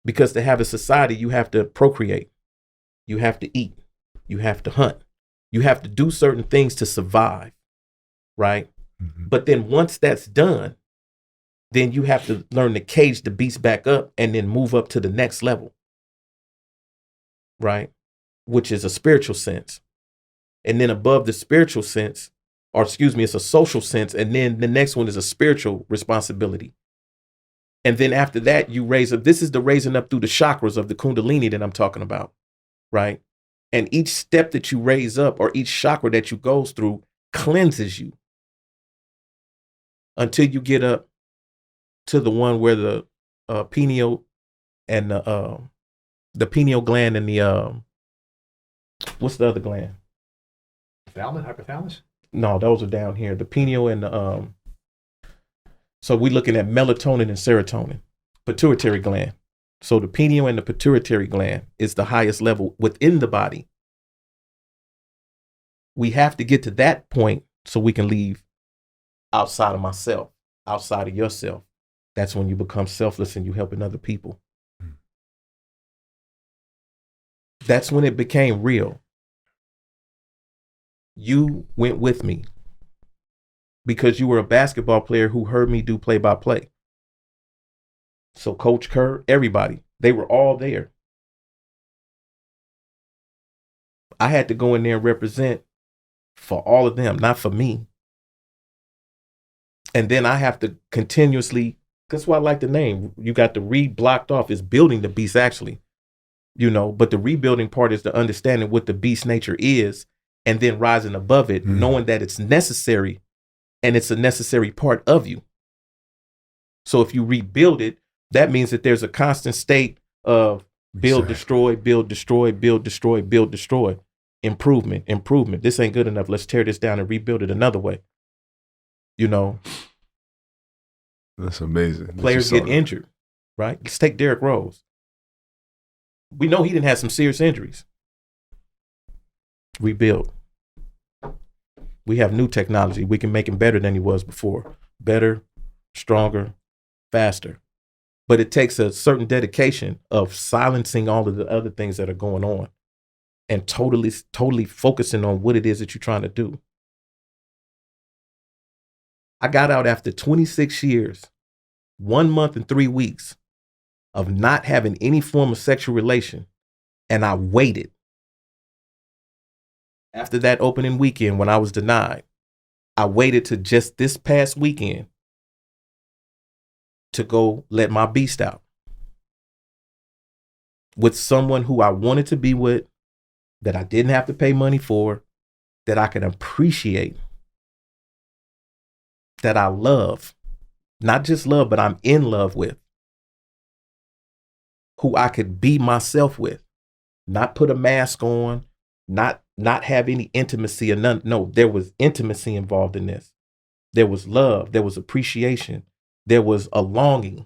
Speaker 1: Because to have a society, you have to procreate. You have to eat. You have to hunt. You have to do certain things to survive, right? Mm-hmm. But then once that's done, then you have to learn to cage the beast back up and then move up to the next level, right? Which is a spiritual sense. And then above the spiritual sense, it's a social sense. And then the next one is a spiritual responsibility. And then after that, you raise up. This is the raising up through the chakras of the Kundalini that I'm talking about, right? And each step that you raise up or each chakra that you goes through cleanses you until you get up to the one where the pineal and the pineal gland and the what's the other gland?
Speaker 4: Hypothalamus?
Speaker 1: No, those are down here. The pineal and the so we're looking at melatonin and serotonin, pituitary gland. So the pineal and the pituitary gland is the highest level within the body. We have to get to that point so we can leave outside of myself, outside of yourself. That's when you become selfless and you helping other people. That's when it became real. You went with me because you were a basketball player who heard me do play-by-play. So Coach Kerr, everybody, they were all there. I had to go in there and represent for all of them, not for me. And then I have to continuously, that's why I like the name. You got the read blocked off is building the beast actually, you know, but the rebuilding part is the understanding what the beast nature is and then rising above it, knowing that it's necessary and it's a necessary part of you. So if you rebuild it, that means that there's a constant state of build, destroy, build, destroy, build, destroy, build, destroy, improvement. This ain't good enough. Let's tear this down and rebuild it another way. You know,
Speaker 3: that's amazing.
Speaker 1: Players get injured, right? Let's take Derrick Rose. We know he didn't have some serious injuries. Rebuild. We have new technology. We can make him better than he was before. Better, stronger, faster. But it takes a certain dedication of silencing all of the other things that are going on and totally focusing on what it is that you're trying to do. I got out after 26 years, 1 month and 3 weeks of not having any form of sexual relation. And I waited. After that opening weekend when I was denied, I waited to just this past weekend to go let my beast out with someone who I wanted to be with, that I didn't have to pay money for, that I can appreciate, that I love, not just love, but I'm in love with, who I could be myself with, not put a mask on, not have any intimacy or none. No, there was intimacy involved in this. There was love. There was appreciation. There was a longing.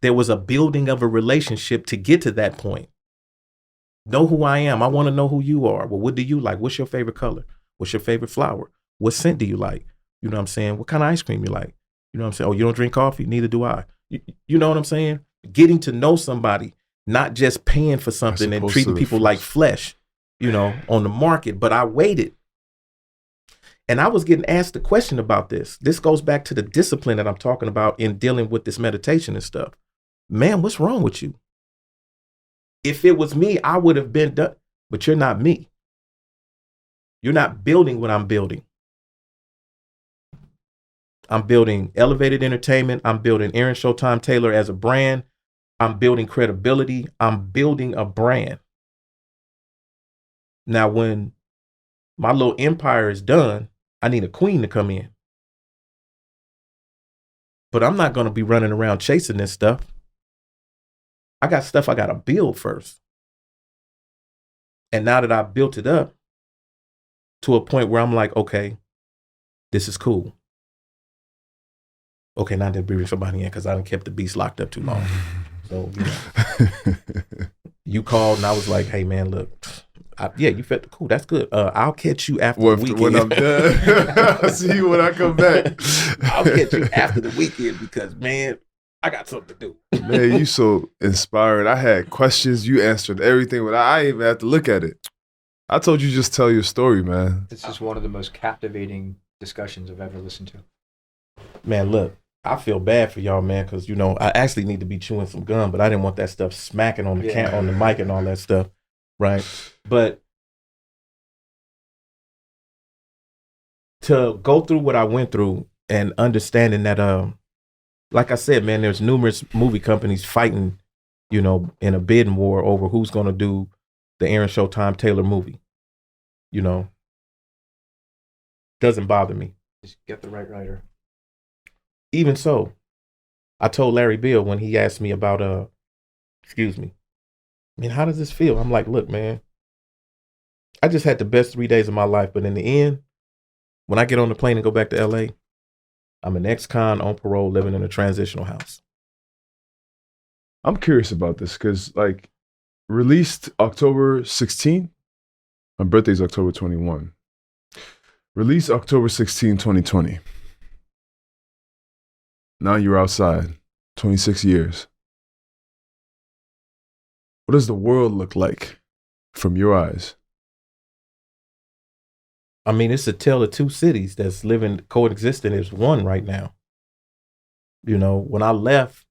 Speaker 1: There was a building of a relationship to get to that point. Know who I am. I want to know who you are. Well, what do you like? What's your favorite color? What's your favorite flower? What scent do you like? You know what I'm saying? What kind of ice cream you like? You know what I'm saying? Oh, you don't drink coffee? Neither do I. You know what I'm saying? Getting to know somebody, not just paying for something and treating people like flesh, you know, on the market. But I waited. And I was getting asked a question about this. This goes back to the discipline that I'm talking about in dealing with this meditation and stuff. Man, what's wrong with you? If it was me, I would have been done. But you're not me. You're not building what I'm building. I'm building elevated entertainment. I'm building Aaron Showtime Taylor as a brand. I'm building credibility. I'm building a brand. Now, when my little empire is done, I need a queen to come in. But I'm not going to be running around chasing this stuff. I got stuff I got to build first. And now that I've built it up to a point where I'm like, okay, this is cool. Okay, now they're bringing somebody in because I done kept the beast locked up too long. So, you know, you called and I was like, hey, man, look, you felt cool. That's good. I'll catch you after the weekend.
Speaker 3: When I'm done. I'll see you when I come back.
Speaker 1: I'll catch you after the weekend because, man, I got something to do.
Speaker 3: Man, you so inspiring. I had questions. You answered everything, but I didn't even have to look at it. I told you just tell your story, man.
Speaker 4: This is one of the most captivating discussions I've ever listened to.
Speaker 1: Man, look, I feel bad for y'all, man, because, you know, I actually need to be chewing some gum, but I didn't want that stuff smacking on the on the mic and all that stuff, right? But to go through what I went through and understanding that, like I said, man, there's numerous movie companies fighting, you know, in a bidding war over who's going to do the Aaron Showtime Taylor movie. You know, doesn't bother me.
Speaker 4: Just get the right writer.
Speaker 1: Even so, I told Larry Bill when he asked me about, I mean, how does this feel? I'm like, look, man, I just had the best 3 days of my life. But in the end, when I get on the plane and go back to LA, I'm an ex-con on parole living in a transitional house.
Speaker 3: I'm curious about this because, like, released October 16. My birthday's October 21. Released October 16, 2020. Now you're outside, 26 years. What does the world look like from your eyes?
Speaker 1: I mean, it's a tale of two cities that's coexisting as one right now. You know, when I left,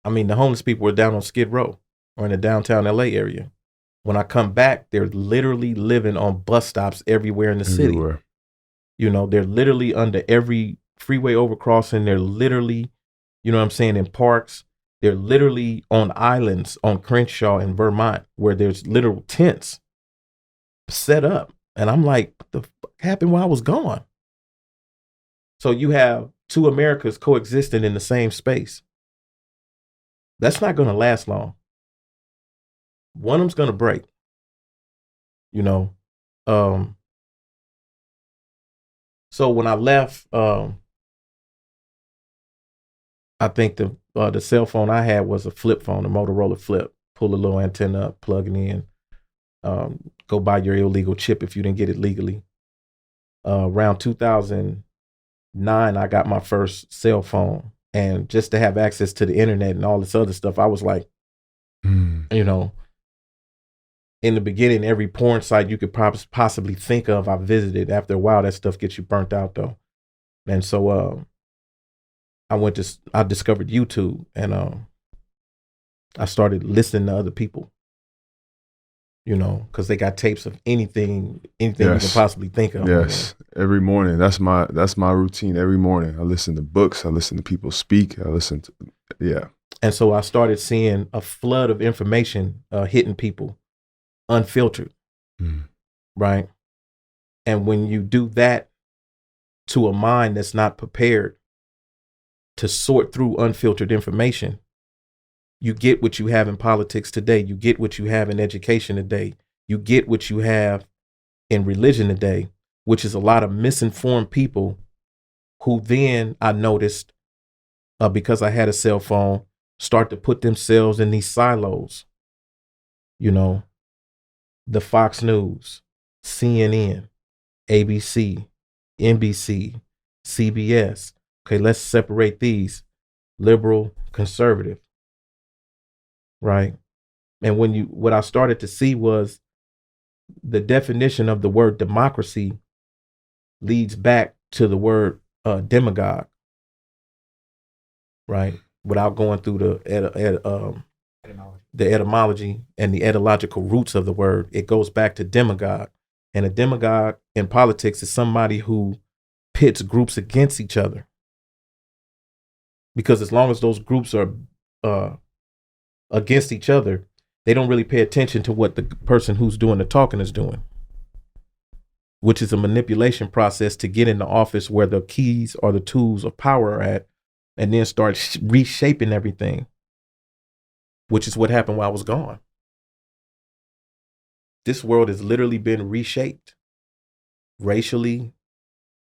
Speaker 1: I mean, the homeless people were down on Skid Row or in the downtown LA area. When I come back, they're literally living on bus stops everywhere in the city. You know, they're literally under every freeway overcrossing. They're literally, you know what I'm saying, in parks. They're literally on islands on Crenshaw in Vermont where there's literal tents set up. And I'm like, what the fuck happened while I was gone? So you have two Americas coexisting in the same space. That's not going to last long. One of them's going to break. You know? So when I left, I think the cell phone I had was a flip phone, a Motorola Flip. Pull a little antenna up, plug it in. Go buy your illegal chip if you didn't get it legally. Around 2009, I got my first cell phone. And just to have access to the internet and all this other stuff, I was like, you know, in the beginning, every porn site you could possibly think of, I visited. After a while, that stuff gets you burnt out, though. And so I discovered YouTube, and I started listening to other people. You know, because they got tapes of anything you can possibly think of.
Speaker 3: Yes, every morning. That's my routine. Every morning, I listen to books. I listen to people speak. I listen to
Speaker 1: And so I started seeing a flood of information hitting people, unfiltered, right? And when you do that to a mind that's not prepared to sort through unfiltered information, you get what you have in politics today. You get what you have in education today. You get what you have in religion today, which is a lot of misinformed people who then I noticed, because I had a cell phone, start to put themselves in these silos. You know, the Fox News, CNN, ABC, NBC, CBS. Okay, let's separate these. liberal, conservative, right? And what I started to see was the definition of the word democracy leads back to the word demagogue, right? Without going through the etymology and the etymological roots of the word, it goes back to demagogue. And a demagogue in politics is somebody who pits groups against each other. Because as long as those groups are against each other, they don't really pay attention to what the person who's doing the talking is doing, which is a manipulation process to get in the office where the keys or the tools of power are at, and then start reshaping everything, which is what happened while I was gone. This world has literally been reshaped racially,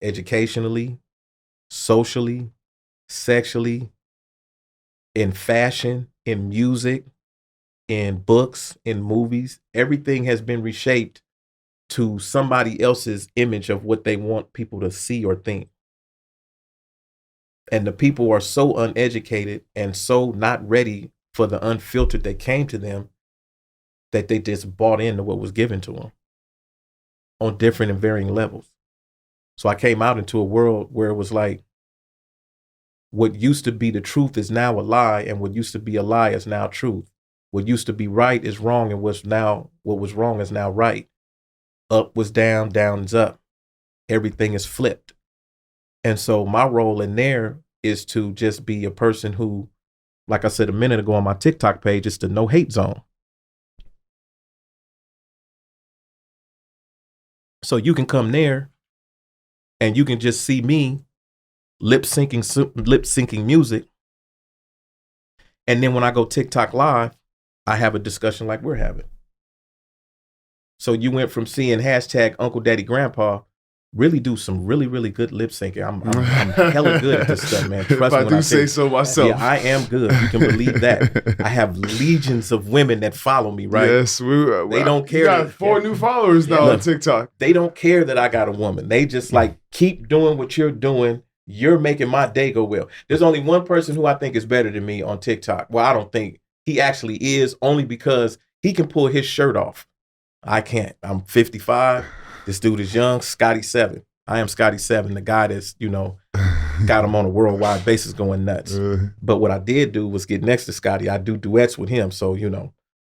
Speaker 1: educationally, socially, sexually, in fashion, in music, in books, in movies. Everything has been reshaped to somebody else's image of what they want people to see or think. And the people are so uneducated and so not ready for the unfiltered that came to them that they just bought into what was given to them on different and varying levels. So I came out into a world where it was like, what used to be the truth is now a lie, and what used to be a lie is now truth. What used to be right is wrong, and what was wrong is now right. Up was down, down is up. Everything is flipped. And so my role in there is to just be a person who, like I said a minute ago on my TikTok page, is the no hate zone. So you can come there and you can just see me lip syncing music. And then when I go TikTok live, I have a discussion like we're having. So you went from seeing hashtag Uncle Daddy Grandpa really do some really, really good lip syncing. I'm hella good at this stuff, man. Trust me
Speaker 3: if I do say so myself.
Speaker 1: Yeah, I am good. You can believe that. I have legions of women that follow me, right?
Speaker 3: Yes, they
Speaker 1: don't care.
Speaker 3: You got 4 new followers now on TikTok.
Speaker 1: They don't care that I got a woman. They just like, keep doing what you're doing. You're making my day go well. There's only one person who I think is better than me on TikTok. Well, I don't think he actually is, only because he can pull his shirt off. I can't. I'm 55. This dude is young. Scotty 7. I am Scotty 7, the guy that's, got him on a worldwide basis going nuts. But what I did do was get next to Scotty. I do duets with him. So,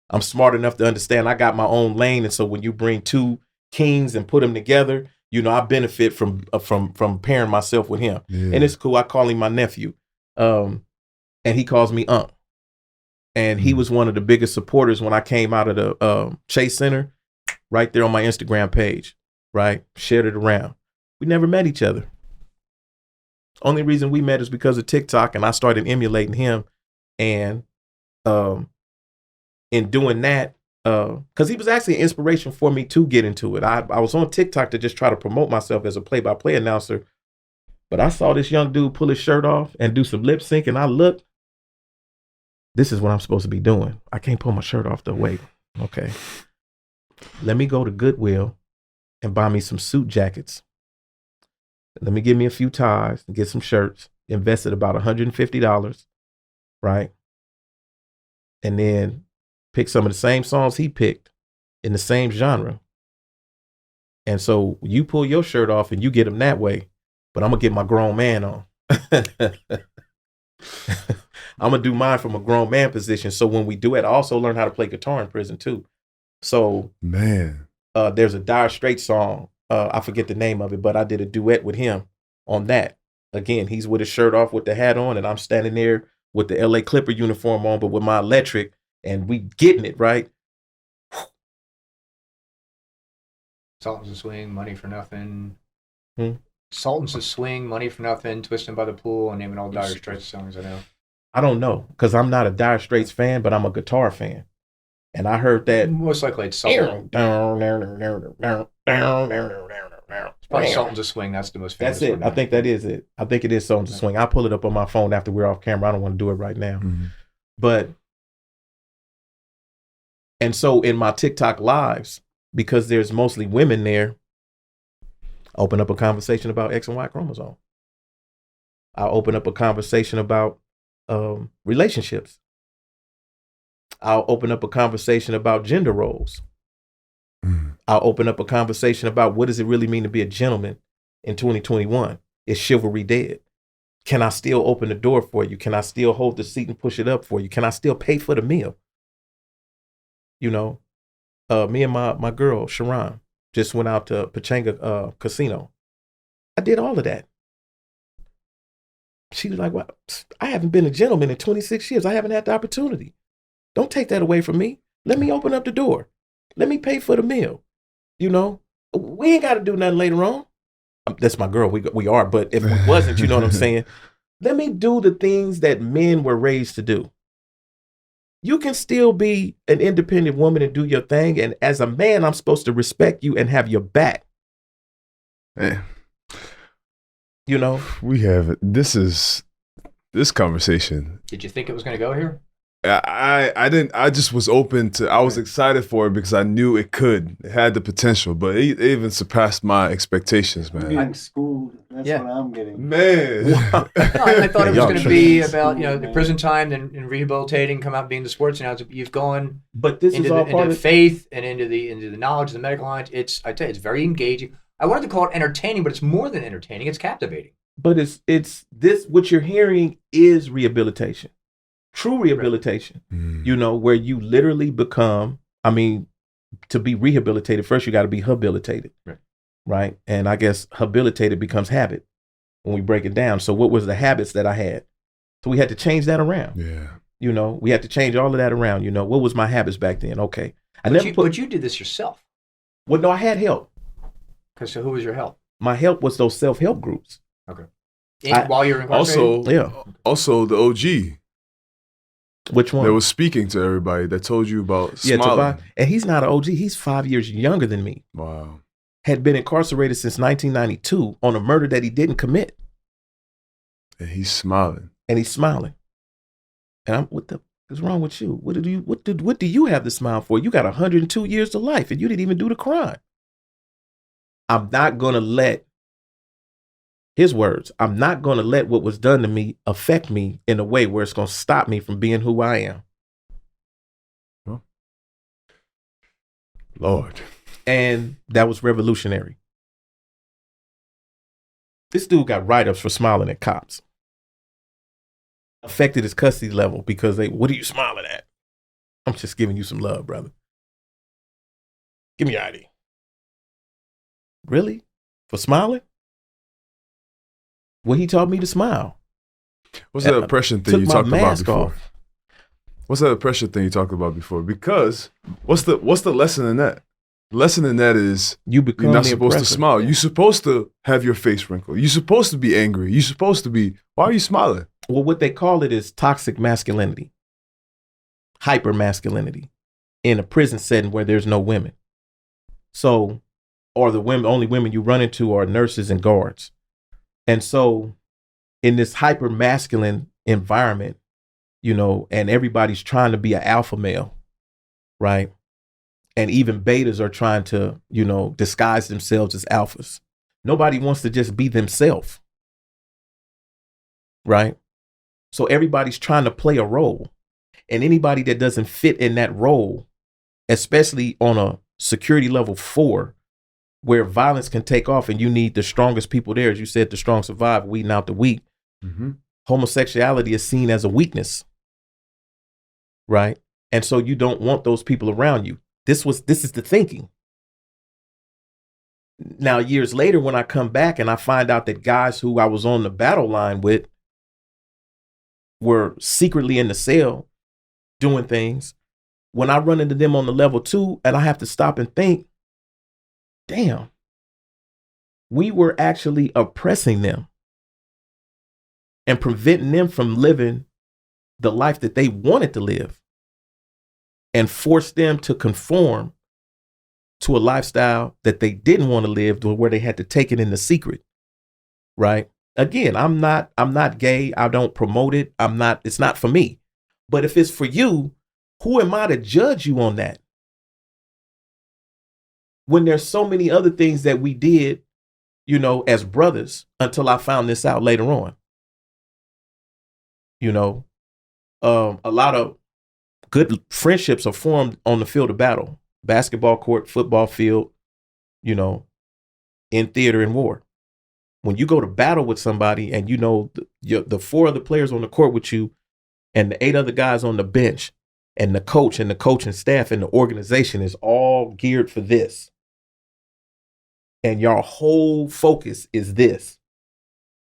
Speaker 1: I'm smart enough to understand I got my own lane. And so when you bring 2 kings and put them together, I benefit from pairing myself with him. Yeah. And it's cool. I call him my nephew. And he calls me Unc. And he was one of the biggest supporters when I came out of the Chase Center, right there on my Instagram page, right? Shared it around. We never met each other. Only reason we met is because of TikTok, and I started emulating him. And in doing that, because he was actually an inspiration for me to get into it. I was on TikTok to just try to promote myself as a play-by-play announcer. But I saw this young dude pull his shirt off and do some lip sync, and I looked. This is what I'm supposed to be doing. I can't pull my shirt off though. Wait, okay. Let me go to Goodwill and buy me some suit jackets. Let me give me a few ties and get some shirts. Invested about $150, right? And then pick some of the same songs he picked in the same genre. And so you pull your shirt off and you get them that way, but I'm going to get my grown man on. I'm going to do mine from a grown man position. So when we do it, I also learn how to play guitar in prison too. So,
Speaker 3: man,
Speaker 1: there's a Dire Straits song. I forget the name of it, but I did a duet with him on that. Again, he's with his shirt off with the hat on, and I'm standing there with the LA Clipper uniform on, but with my electric, and we getting it, right?
Speaker 4: Sultan's a Swing, Money for Nothing. Sultan's a Swing, Money for Nothing, Twisting by the Pool, and naming all Dire Straits songs I know.
Speaker 1: I don't know, because I'm not a Dire Straits fan, but I'm a guitar fan. And I heard that.
Speaker 4: Most likely it's Sultan. It's probably Sultan's a Swing. That's the most famous.
Speaker 1: That's it.
Speaker 4: one.
Speaker 1: I think that is it. I think it is Sultan's a Swing. I'll pull it up on my phone after we're off camera. I don't want to do it right now.
Speaker 3: Mm-hmm.
Speaker 1: But, and so in my TikTok lives, because there's mostly women there, I open up a conversation about X and Y chromosome. I open up a conversation about relationships. I'll open up a conversation about gender roles. I'll open up a conversation about what does it really mean to be a gentleman in 2021? Is chivalry dead? Can I still open the door for you? Can I still hold the seat and push it up for you? Can I still pay for the meal? You know, me and my girl, Sharon, just went out to Pachanga Casino. I did all of that. She was like, well, I haven't been a gentleman in 26 years. I haven't had the opportunity. Don't take that away from me. Let me open up the door. Let me pay for the meal. You know, we ain't got to do nothing later on. That's my girl. We are. But if we wasn't, you know what I'm saying? Let me do the things that men were raised to do. You can still be an independent woman and do your thing. And as a man, I'm supposed to respect you and have your back.
Speaker 3: Man.
Speaker 1: You know?
Speaker 3: We have this conversation.
Speaker 4: Did you think it was going to go here?
Speaker 3: I didn't. I just was open to. I was excited for it because I knew it could. It had the potential, but it even surpassed my expectations, man.
Speaker 5: Getting schooled. That's what I'm getting.
Speaker 3: Man,
Speaker 4: no, I thought it was going to be about the prison time and rehabilitating, come out being the sports. Now you've gone,
Speaker 1: but this
Speaker 4: into
Speaker 1: is all part
Speaker 4: into
Speaker 1: of
Speaker 4: faith and into the knowledge of the medical line. I tell you, it's very engaging. I wanted to call it entertaining, but it's more than entertaining. It's captivating.
Speaker 1: But it's this. What you're hearing is rehabilitation. True rehabilitation, you know, where you literally become, I mean, to be rehabilitated, first you got to be habilitated, right? And I guess habilitated becomes habit when we break it down. So what was the habits that I had? So we had to change that around.
Speaker 3: Yeah.
Speaker 1: You know, we had to change all of that around. You know, what was my habits back then? Okay.
Speaker 4: But you did this yourself.
Speaker 1: Well, no, I had help.
Speaker 4: Okay, so who was your help?
Speaker 1: My help was those self-help groups.
Speaker 4: Okay. While you were incarcerated?
Speaker 3: Also the OG.
Speaker 1: Which one?
Speaker 3: That was speaking to everybody that told you about smiling.
Speaker 1: And he's not an OG. He's 5 years younger than me.
Speaker 3: Wow.
Speaker 1: Had been incarcerated since 1992 on a murder that he didn't commit.
Speaker 3: And he's smiling.
Speaker 1: And I'm, what the is wrong with you? What do you have to smile for? You got 102 years to life and you didn't even do the crime. I'm not going to let, his words, I'm not going to let what was done to me affect me in a way where it's going to stop me from being who I am.
Speaker 3: Huh? Lord.
Speaker 1: And that was revolutionary. This dude got write-ups for smiling at cops. Affected his custody level because what are you smiling at? I'm just giving you some love, brother. Give me your ID. Really? For smiling? Well, he taught me to smile.
Speaker 3: What's that oppression thing you talked about before?
Speaker 1: Off.
Speaker 3: What's that oppression thing you talked about before? Because what's the lesson in that? The lesson in that is you're not supposed to smile. You're supposed to have your face wrinkled. You're supposed to be angry. You're supposed to be. Why are you smiling?
Speaker 1: Well, what they call it is toxic masculinity, hyper masculinity, in a prison setting where there's no women. So, or the only women you run into are nurses and guards. And so in this hyper masculine environment, you know, and everybody's trying to be an alpha male, right? And even betas are trying to, you know, disguise themselves as alphas. Nobody wants to just be themselves, right? So everybody's trying to play a role. And anybody that doesn't fit in that role, especially on a security level 4, where violence can take off and you need the strongest people there. As you said, the strong survive, weeding out the weak. Mm-hmm. Homosexuality is seen as a weakness, right? And so you don't want those people around you. This is the thinking. Now, years later, when I come back and I find out that guys who I was on the battle line with were secretly in the cell doing things, when I run into them on the level 2 and I have to stop and think, damn, we were actually oppressing them and preventing them from living the life that they wanted to live and forced them to conform to a lifestyle that they didn't want to live, where they had to take it in the secret, right? Again, I'm not gay. I don't promote it. It's not for me. But if it's for you, who am I to judge you on that? When there's so many other things that we did, you know, as brothers, until I found this out later on. You know, a lot of good friendships are formed on the field of battle, basketball court, football field, you know, in theater and war. When you go to battle with somebody and you know the 4 other players on the court with you and the 8 other guys on the bench and the coach and the coaching staff and the organization is all geared for this. And your whole focus is this.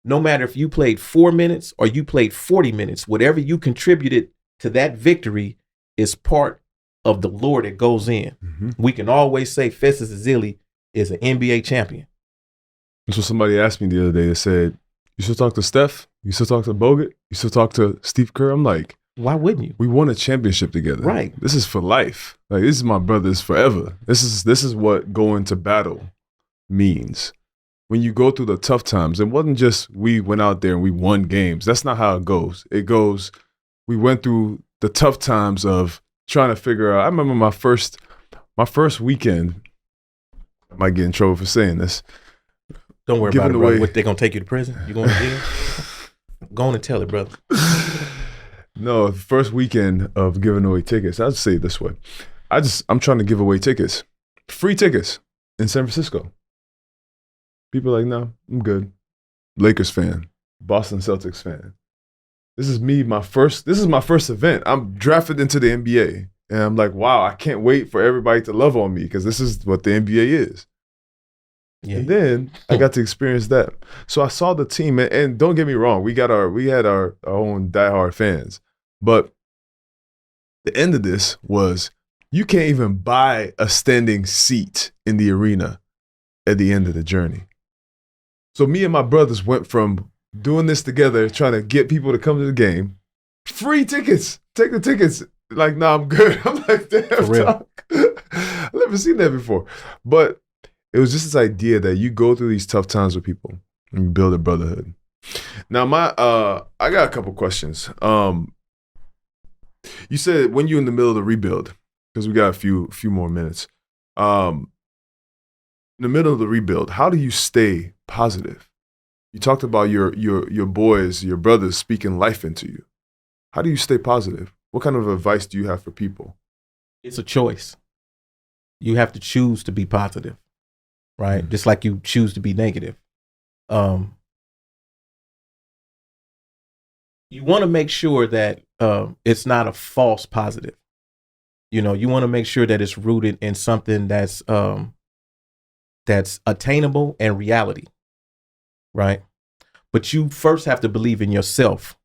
Speaker 1: No matter if you played 4 minutes or you played 40 minutes, whatever you contributed to that victory is part of the lore that goes in. Mm-hmm. We can always say Festus Ezeli is an NBA champion.
Speaker 3: That's what somebody asked me the other day. They said, you still talk to Steph? You still talk to Bogut? You still talk to Steve Kerr? I'm like,
Speaker 1: why wouldn't you?
Speaker 3: We won a championship together.
Speaker 1: Right.
Speaker 3: This is for life. Like, this is my brothers forever. This is what going to battle means. When you go through the tough times, it wasn't just we went out there and we won games. That's not how it goes. It goes, we went through the tough times of trying to figure out. I remember my first weekend. I might get in trouble for saying this.
Speaker 1: Don't worry about it, brother. What, they gonna take you to prison? You going to jail? Go on and tell it, brother.
Speaker 3: No, first weekend of giving away tickets. I'll say it this way. I'm trying to give away tickets. Free tickets in San Francisco. People are like, no, I'm good. Lakers fan, Boston Celtics fan. This is my first event. I'm drafted into the NBA. And I'm like, wow, I can't wait for everybody to love on me because this is what the NBA is. Yeah. And then I got to experience that. So I saw the team, and don't get me wrong, we had our own diehard fans. But the end of this was you can't even buy a standing seat in the arena at the end of the journey. So me and my brothers went from doing this together, trying to get people to come to the game, free tickets, take the tickets. Like, nah, I'm good. I'm like, damn, for real. I've never seen that before. But it was just this idea that you go through these tough times with people and you build a brotherhood. Now, I got a couple questions. You said when you're in the middle of the rebuild, because we got a few more minutes. In the middle of the rebuild, how do you stay positive? You talked about your boys, your brothers speaking life into you. How do you stay positive? What kind of advice do you have for people?
Speaker 1: It's a choice. You have to choose to be positive, right? Mm-hmm. Just like you choose to be negative. You want to make sure that it's not a false positive. You know, you want to make sure that it's rooted in something that's attainable and reality, right? But you first have to believe in yourself.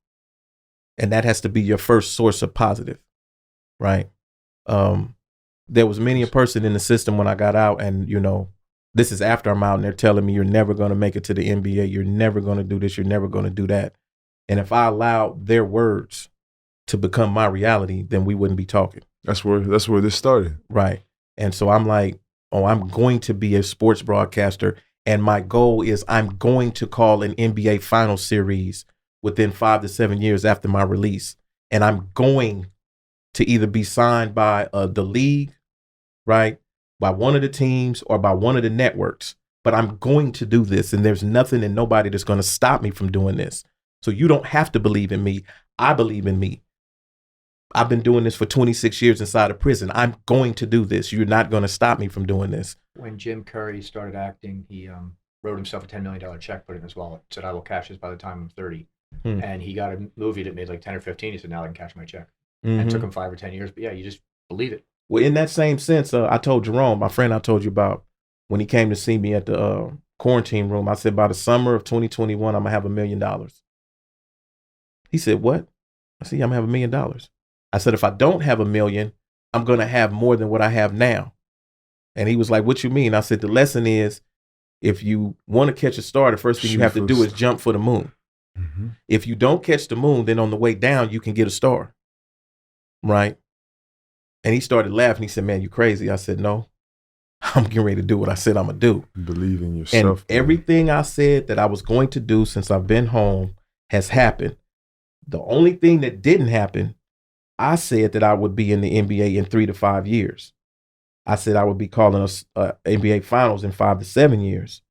Speaker 1: And that has to be your first source of positive, right? There was many a person in the system when I got out, and, you know, this is after I'm out, and they're telling me you're never going to make it to the NBA. You're never going to do this. You're never going to do that. And if I allowed their words to become my reality, then we wouldn't be talking.
Speaker 3: That's where this started.
Speaker 1: Right. And so I'm like, oh, I'm going to be a sports broadcaster. And my goal is I'm going to call an NBA final series within 5 to 7 years after my release. And I'm going to either be signed by the league, right, by one of the teams or by one of the networks. But I'm going to do this, and there's nothing and nobody that's going to stop me from doing this. So you don't have to believe in me. I believe in me. I've been doing this for 26 years inside of prison. I'm going to do this. You're not going to stop me from doing this.
Speaker 4: When Jim Curry started acting, he wrote himself a $10 million check, put it in his wallet, said, I will cash this by the time I'm 30. And he got a movie that made like 10 or 15. He said, now I can cash my check. And it took him 5 or 10 years. But yeah, you just believe it.
Speaker 1: Well, in that same sense, I told Jerome, my friend I told you about, when he came to see me at the quarantine room, I said, by the summer of 2021, I'm going to have $1 million. He said, what? I said, yeah, I'm going to have $1 million. I said, if I don't have $1 million, I'm going to have more than what I have now. And he was like, what you mean? I said, the lesson is, if you want to catch a star, the first thing you have to do is jump for the moon. Mm-hmm. If you don't catch the moon, then on the way down, you can get a star. Right? And he started laughing. He said, man, you crazy. I said, no, I'm getting ready to do what I said I'm going to do.
Speaker 3: Believe in yourself.
Speaker 1: And everything I said that I was going to do since I've been home has happened. The only thing that didn't happen, I said that I would be in the NBA in 3 to 5 years. I said I would be calling us NBA finals in 5 to 7 years.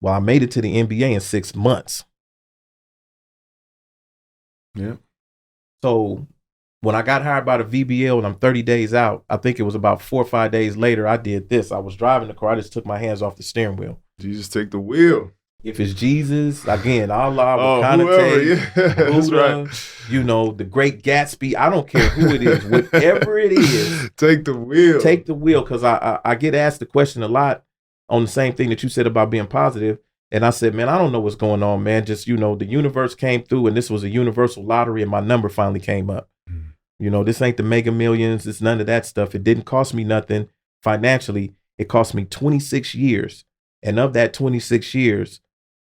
Speaker 1: Well, I made it to the NBA in 6 months.
Speaker 3: Yeah.
Speaker 1: So When I got hired by the VBL and I'm 30 days out, I think it was about 4 or 5 days later, I did this. I was driving the car. I just took my hands off the steering wheel.
Speaker 3: Jesus, take the wheel.
Speaker 1: If it's Jesus, again, Allah,
Speaker 3: whoever, that's right.
Speaker 1: You know, the Great Gatsby. I don't care who it is. Whatever it is.
Speaker 3: Take the wheel.
Speaker 1: Take the wheel, because I get asked the question a lot on the same thing that you said about being positive. And I said, man, I don't know what's going on, man. Just, you know, the universe came through and this was a universal lottery and my number finally came up. You know, this ain't the Mega Millions. It's none of that stuff. It didn't cost me nothing financially. It cost me 26 years. And of that 26 years,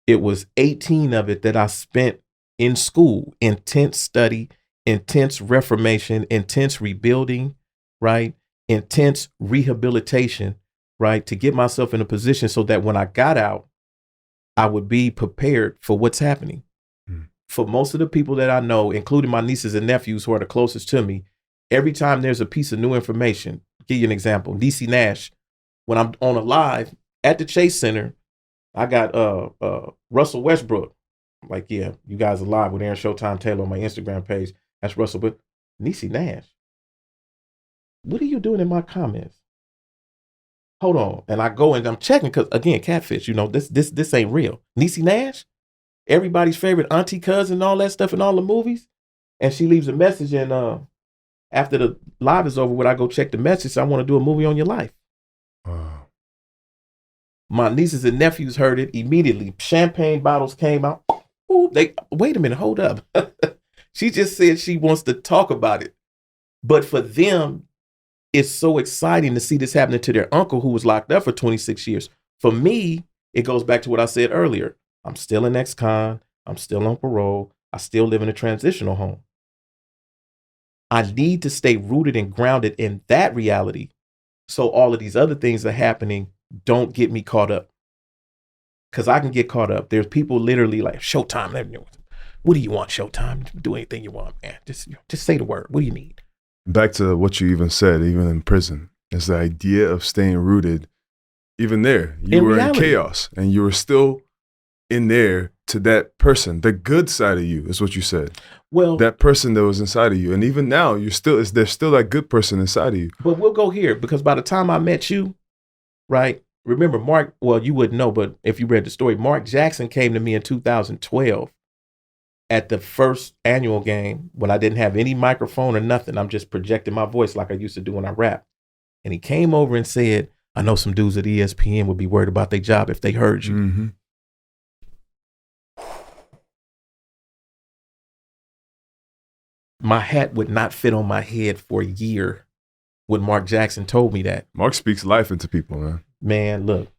Speaker 1: it was 18 of it that I spent in school, intense study, intense reformation, intense rebuilding, right? Intense rehabilitation, right? To get myself in a position so that when I got out, I would be prepared for what's happening. For most of the people that I know, including my nieces and nephews who are the closest to me, every time there's a piece of new information, I'll give you an example. DC Nash, when I'm on a live at the Chase Center, I got Russell Westbrook. I'm like, yeah, you guys are live with Aaron Showtime Taylor on my Instagram page. That's Russell, but Niecy Nash, what are you doing in my comments? Hold on. And I go and I'm checking because, again, catfish, you know, this ain't real. Niecy Nash, everybody's favorite auntie, cousin, and all that stuff in all the movies. And she leaves a message, and after the live is over, when I go check the message, I want to do a movie on your life. My nieces and nephews heard it immediately. Champagne bottles came out. Ooh, wait a minute, hold up. She just said she wants to talk about it. But for them, it's so exciting to see this happening to their uncle who was locked up for 26 years. For me, it goes back to what I said earlier. I'm still an ex-con. I'm still on parole. I still live in a transitional home. I need to stay rooted and grounded in that reality so all of these other things that are happening don't get me caught up. Because I can get caught up. There's people literally like, Showtime. What do you want, Showtime? Do anything you want, man. Just say the word. What do you need?
Speaker 3: Back to what you even said, even in prison, is the idea of staying rooted. Even there, you were in chaos and you were still in there to that person. The good side of you is what you said. Well, that person that was inside of you. And even now, there's still that good person inside of you.
Speaker 1: But we'll go here because by the time I met you, right? Remember Mark, well, you wouldn't know, but if you read the story, Mark Jackson came to me in 2012 at the first annual game when I didn't have any microphone or nothing. I'm just projecting my voice like I used to do when I rap. And he came over and said, I know some dudes at ESPN would be worried about their job if they heard you.
Speaker 3: Mm-hmm.
Speaker 1: My hat would not fit on my head for a year when Mark Jackson told me that.
Speaker 3: Mark speaks life into people, man.
Speaker 1: Man, look.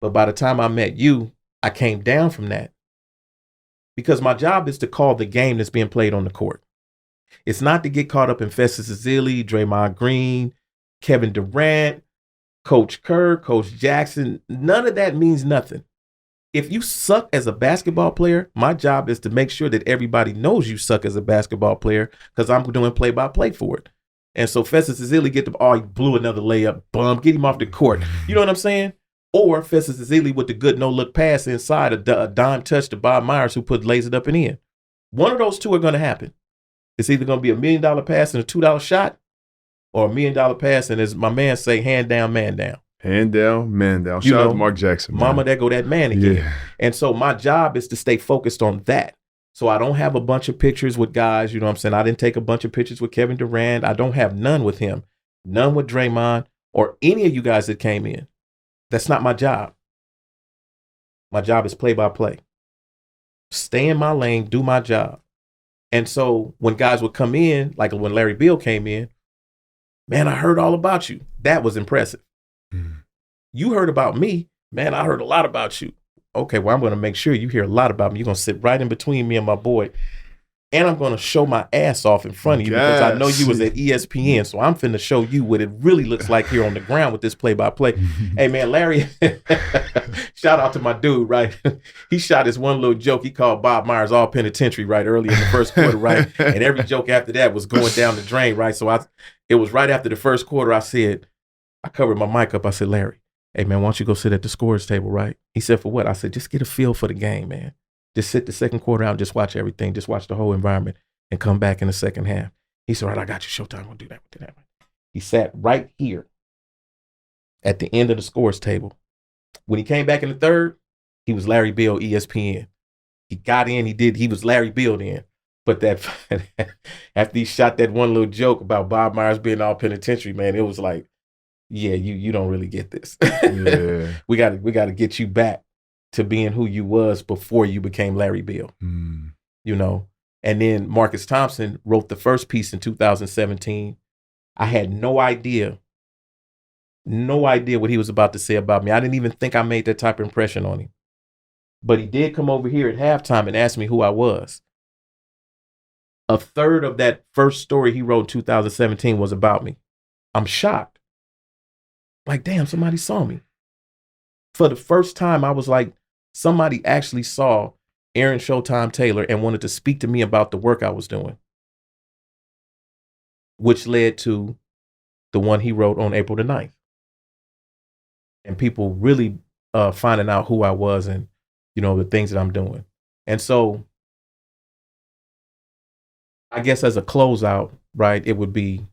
Speaker 1: But by the time I met you, I came down from that. Because my job is to call the game that's being played on the court. It's not to get caught up in Festus Ezeli, Draymond Green, Kevin Durant, Coach Kerr, Coach Jackson. None of that means nothing. If you suck as a basketball player, my job is to make sure that everybody knows you suck as a basketball player because I'm doing play-by-play for it. And so Festus Ezeli he blew another layup, bum, get him off the court. You know what I'm saying? Or Festus Ezeli with the good no-look pass inside, a dime touch to Bob Myers who lays it up and in. One of those two are going to happen. It's either going to be $1 million pass and a $2 shot or $1 million pass and, as my man say, hand down, man down.
Speaker 3: Hand down, man down. Shout out to Mark Jackson. Man.
Speaker 1: Mama, there go that man again.
Speaker 3: Yeah.
Speaker 1: And so my job is to stay focused on that. So I don't have a bunch of pictures with guys, you know what I'm saying? I didn't take a bunch of pictures with Kevin Durant. I don't have none with him, none with Draymond or any of you guys that came in. That's not my job. My job is play-by-play. Stay in my lane, do my job. And so when guys would come in, like when Larry Beal came in, man, I heard all about you. That was impressive. You heard about me, man, I heard a lot about you. Okay, well, I'm going to make sure you hear a lot about me. You're going to sit right in between me and my boy. And I'm going to show my ass off in front of you because I know you was at ESPN. So I'm finna show you what it really looks like here on the ground with this play-by-play. Hey, man, Larry, shout out to my dude, right? He shot his one little joke. He called Bob Myers all penitentiary, right, early in the first quarter, right? And every joke after that was going down the drain, right? So it was right after the first quarter I covered my mic up. I said, Larry, hey, man, why don't you go sit at the scorer's table, right? He said, for what? I said, just get a feel for the game, man. Just sit the second quarter out and just watch everything. Just watch the whole environment and come back in the second half. He said, all right, I got you, Showtime. We'll do that. He sat right here at the end of the scores table. When he came back in the third, he was Larry Bill, ESPN. He got in, he was Larry Bill then. But that after he shot that one little joke about Bob Myers being all penitentiary, man, it was like, yeah, you don't really get this.
Speaker 3: Yeah.
Speaker 1: we gotta get you back to being who you was before you became Larry Bill. You know. And then Marcus Thompson wrote the first piece in 2017. I had no idea what he was about to say about me. I didn't even think I made that type of impression on him. But he did come over here at halftime and ask me who I was. A third of that first story he wrote in 2017 was about me. I'm shocked. Like, damn, somebody saw me. For the first time, I was like, somebody actually saw Aaron Showtime Taylor and wanted to speak to me about the work I was doing, which led to the one he wrote on April the 9th. And people really finding out who I was and, you know, the things that I'm doing. And so I guess as a closeout, right, it would be,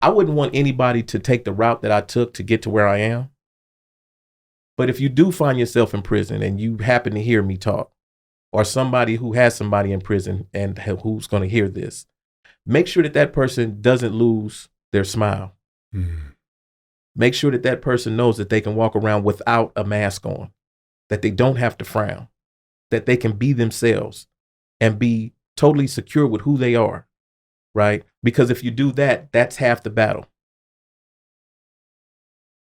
Speaker 1: I wouldn't want anybody to take the route that I took to get to where I am. But if you do find yourself in prison and you happen to hear me talk, or somebody who has somebody in prison and who's going to hear this, make sure that person doesn't lose their smile. Make sure that person knows that they can walk around without a mask on, that they don't have to frown, that they can be themselves and be totally secure with who they are, right? Because if you do that, that's half the battle.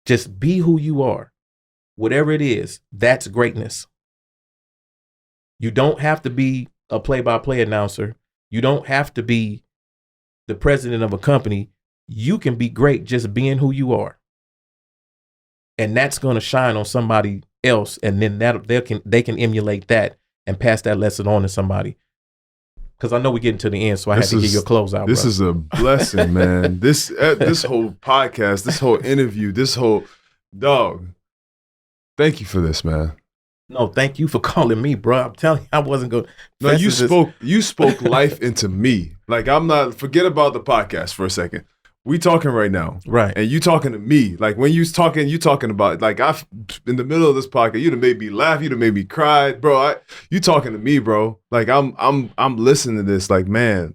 Speaker 1: Just be who you are. Whatever it is, that's greatness. You don't have to be a play-by-play announcer. You don't have to be the president of a company. You can be great just being who you are. And that's going to shine on somebody else. And then they can emulate that and pass that lesson on to somebody. Because I know we're getting to the end, so I had to get your closeout.
Speaker 3: This is a blessing, man. This whole podcast, this whole interview, this whole dog. Thank you for this, man.
Speaker 1: No, thank you for calling me, bro. I'm telling you, I wasn't going.
Speaker 3: No, you spoke life into me. Like, I'm not. Forget about the podcast for a second. We talking right now,
Speaker 1: right?
Speaker 3: And you talking to me. Like when you talking about like I've in the middle of this podcast. You'd have made me laugh. You'd have made me cry, bro. You talking to me, bro. Like I'm listening to this. Like, man,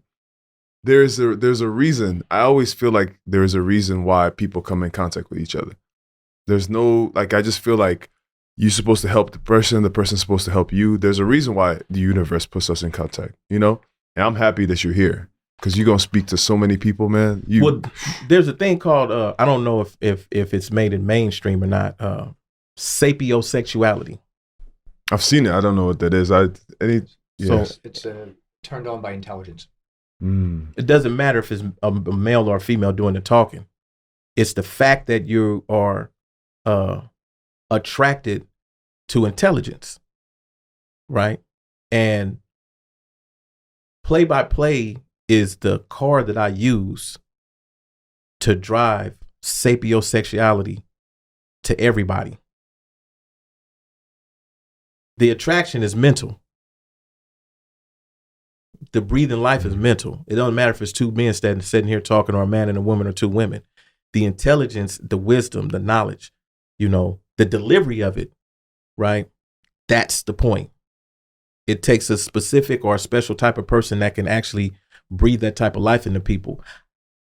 Speaker 3: there's a reason. I always feel like there's a reason why people come in contact with each other. There's no like. I just feel like you're supposed to help the person's supposed to help you. There's a reason why the universe puts us in contact, you know? And I'm happy that you're here because you're going to speak to so many people, man.
Speaker 1: Well, there's a thing called, I don't know if it's made in mainstream or not, sapiosexuality.
Speaker 3: I've seen it. I don't know what that is.
Speaker 1: So
Speaker 4: it's turned on by intelligence.
Speaker 1: It doesn't matter if it's a male or a female doing the talking. It's the fact that you are attracted to intelligence, right? And play-by-play is the car that I use to drive sapiosexuality to everybody. The attraction is mental. The breathing life is mental. It doesn't matter if it's two men sitting here talking or a man and a woman or two women. The intelligence, the wisdom, the knowledge, you know, the delivery of it, right? That's the point. It takes a specific or a special type of person that can actually breathe that type of life into people.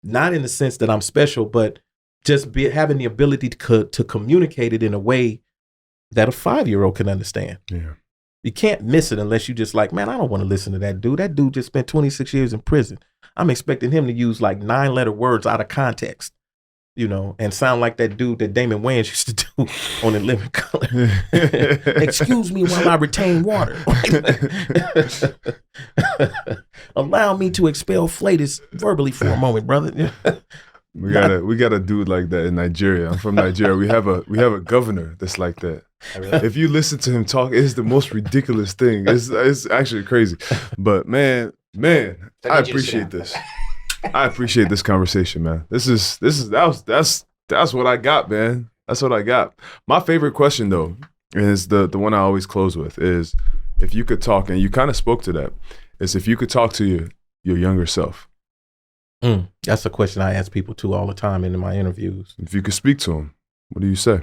Speaker 1: Not in the sense that I'm special, but just having the ability to communicate it in a way that a 5-year-old can understand.
Speaker 3: Yeah.
Speaker 1: You can't miss it unless you just like, man, I don't want to listen to that dude. That dude just spent 26 years in prison. I'm expecting him to use like 9-letter words out of context, you know, and sound like that dude that Damon Wayans used to do on The Living Color. Excuse me while I retain water. Allow me to expel flatus verbally for a moment, brother.
Speaker 3: We got a dude like that in Nigeria. I'm from Nigeria. We have a governor that's like that.
Speaker 4: Really?
Speaker 3: If you listen to him talk, it's the most ridiculous thing. It's actually crazy. But man, I appreciate this. I appreciate this conversation, man. That's what I got, man. That's what I got. My favorite question though is the one I always close with is if you could talk, and you kind of spoke to that, is if you could talk to your younger self,
Speaker 1: That's a question I ask people too all the time in my interviews.
Speaker 3: If you could speak to them, what do you say?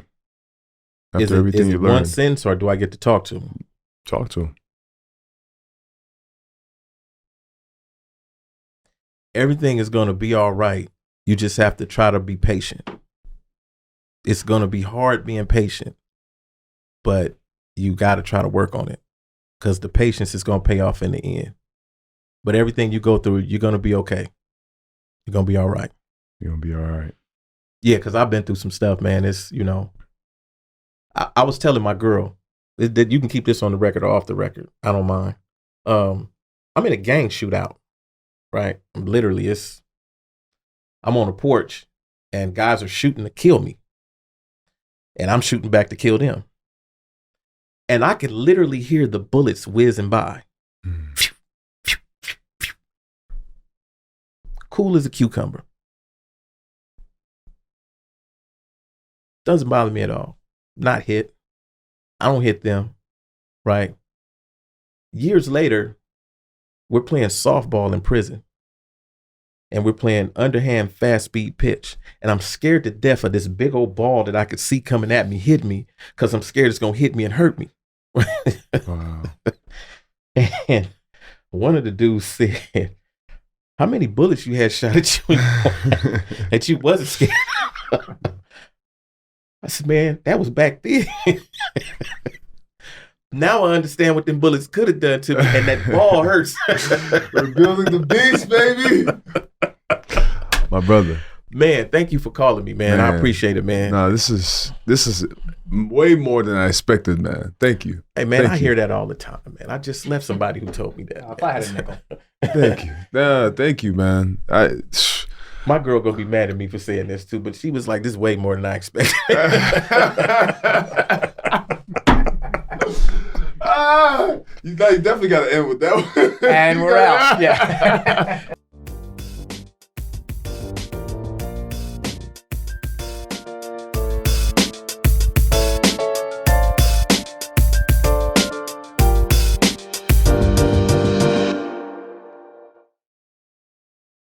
Speaker 1: Is it one sentence or do I get to talk to them?
Speaker 3: Talk to them.
Speaker 1: Everything is going to be all right. You just have to try to be patient. It's going to be hard being patient, but you got to try to work on it because the patience is going to pay off in the end. But everything you go through, you're going to be okay. You're going to be all right.
Speaker 3: You're going to be all right.
Speaker 1: Yeah, because I've been through some stuff, man. It's, I was telling my girl that you can keep this on the record or off the record. I don't mind. I'm in a gang shootout, right? I'm on a porch and guys are shooting to kill me. And I'm shooting back to kill them. And I could literally hear the bullets whizzing by. Cool as a cucumber. Doesn't bother me at all. Not hit. I don't hit them, right? Years later, we're playing softball in prison. And we're playing underhand fast speed pitch. And I'm scared to death of this big old ball that I could see coming at me, hit me, because I'm scared it's going to hit me and hurt me.
Speaker 3: Wow.
Speaker 1: And one of the dudes said, how many bullets you had shot at you that you wasn't scared of? I said, man, that was back then. Now I understand what them bullets could have done to me, and that ball hurts.
Speaker 3: We're building the beast, baby. My brother.
Speaker 1: Man, thank you for calling me, man. I appreciate it, man.
Speaker 3: No, this is way more than I expected, man. Thank you.
Speaker 1: Hey, man,
Speaker 3: Thank
Speaker 1: I
Speaker 3: you.
Speaker 1: hear that all the time, man. I just left somebody who told me that.
Speaker 4: If I had a nickel.
Speaker 3: Thank you. Thank you, man.
Speaker 1: My girl gonna be mad at me for saying this too, but she was like, "This is way more than I expected."
Speaker 3: You definitely got to end with that one.
Speaker 4: And we're out. Yeah.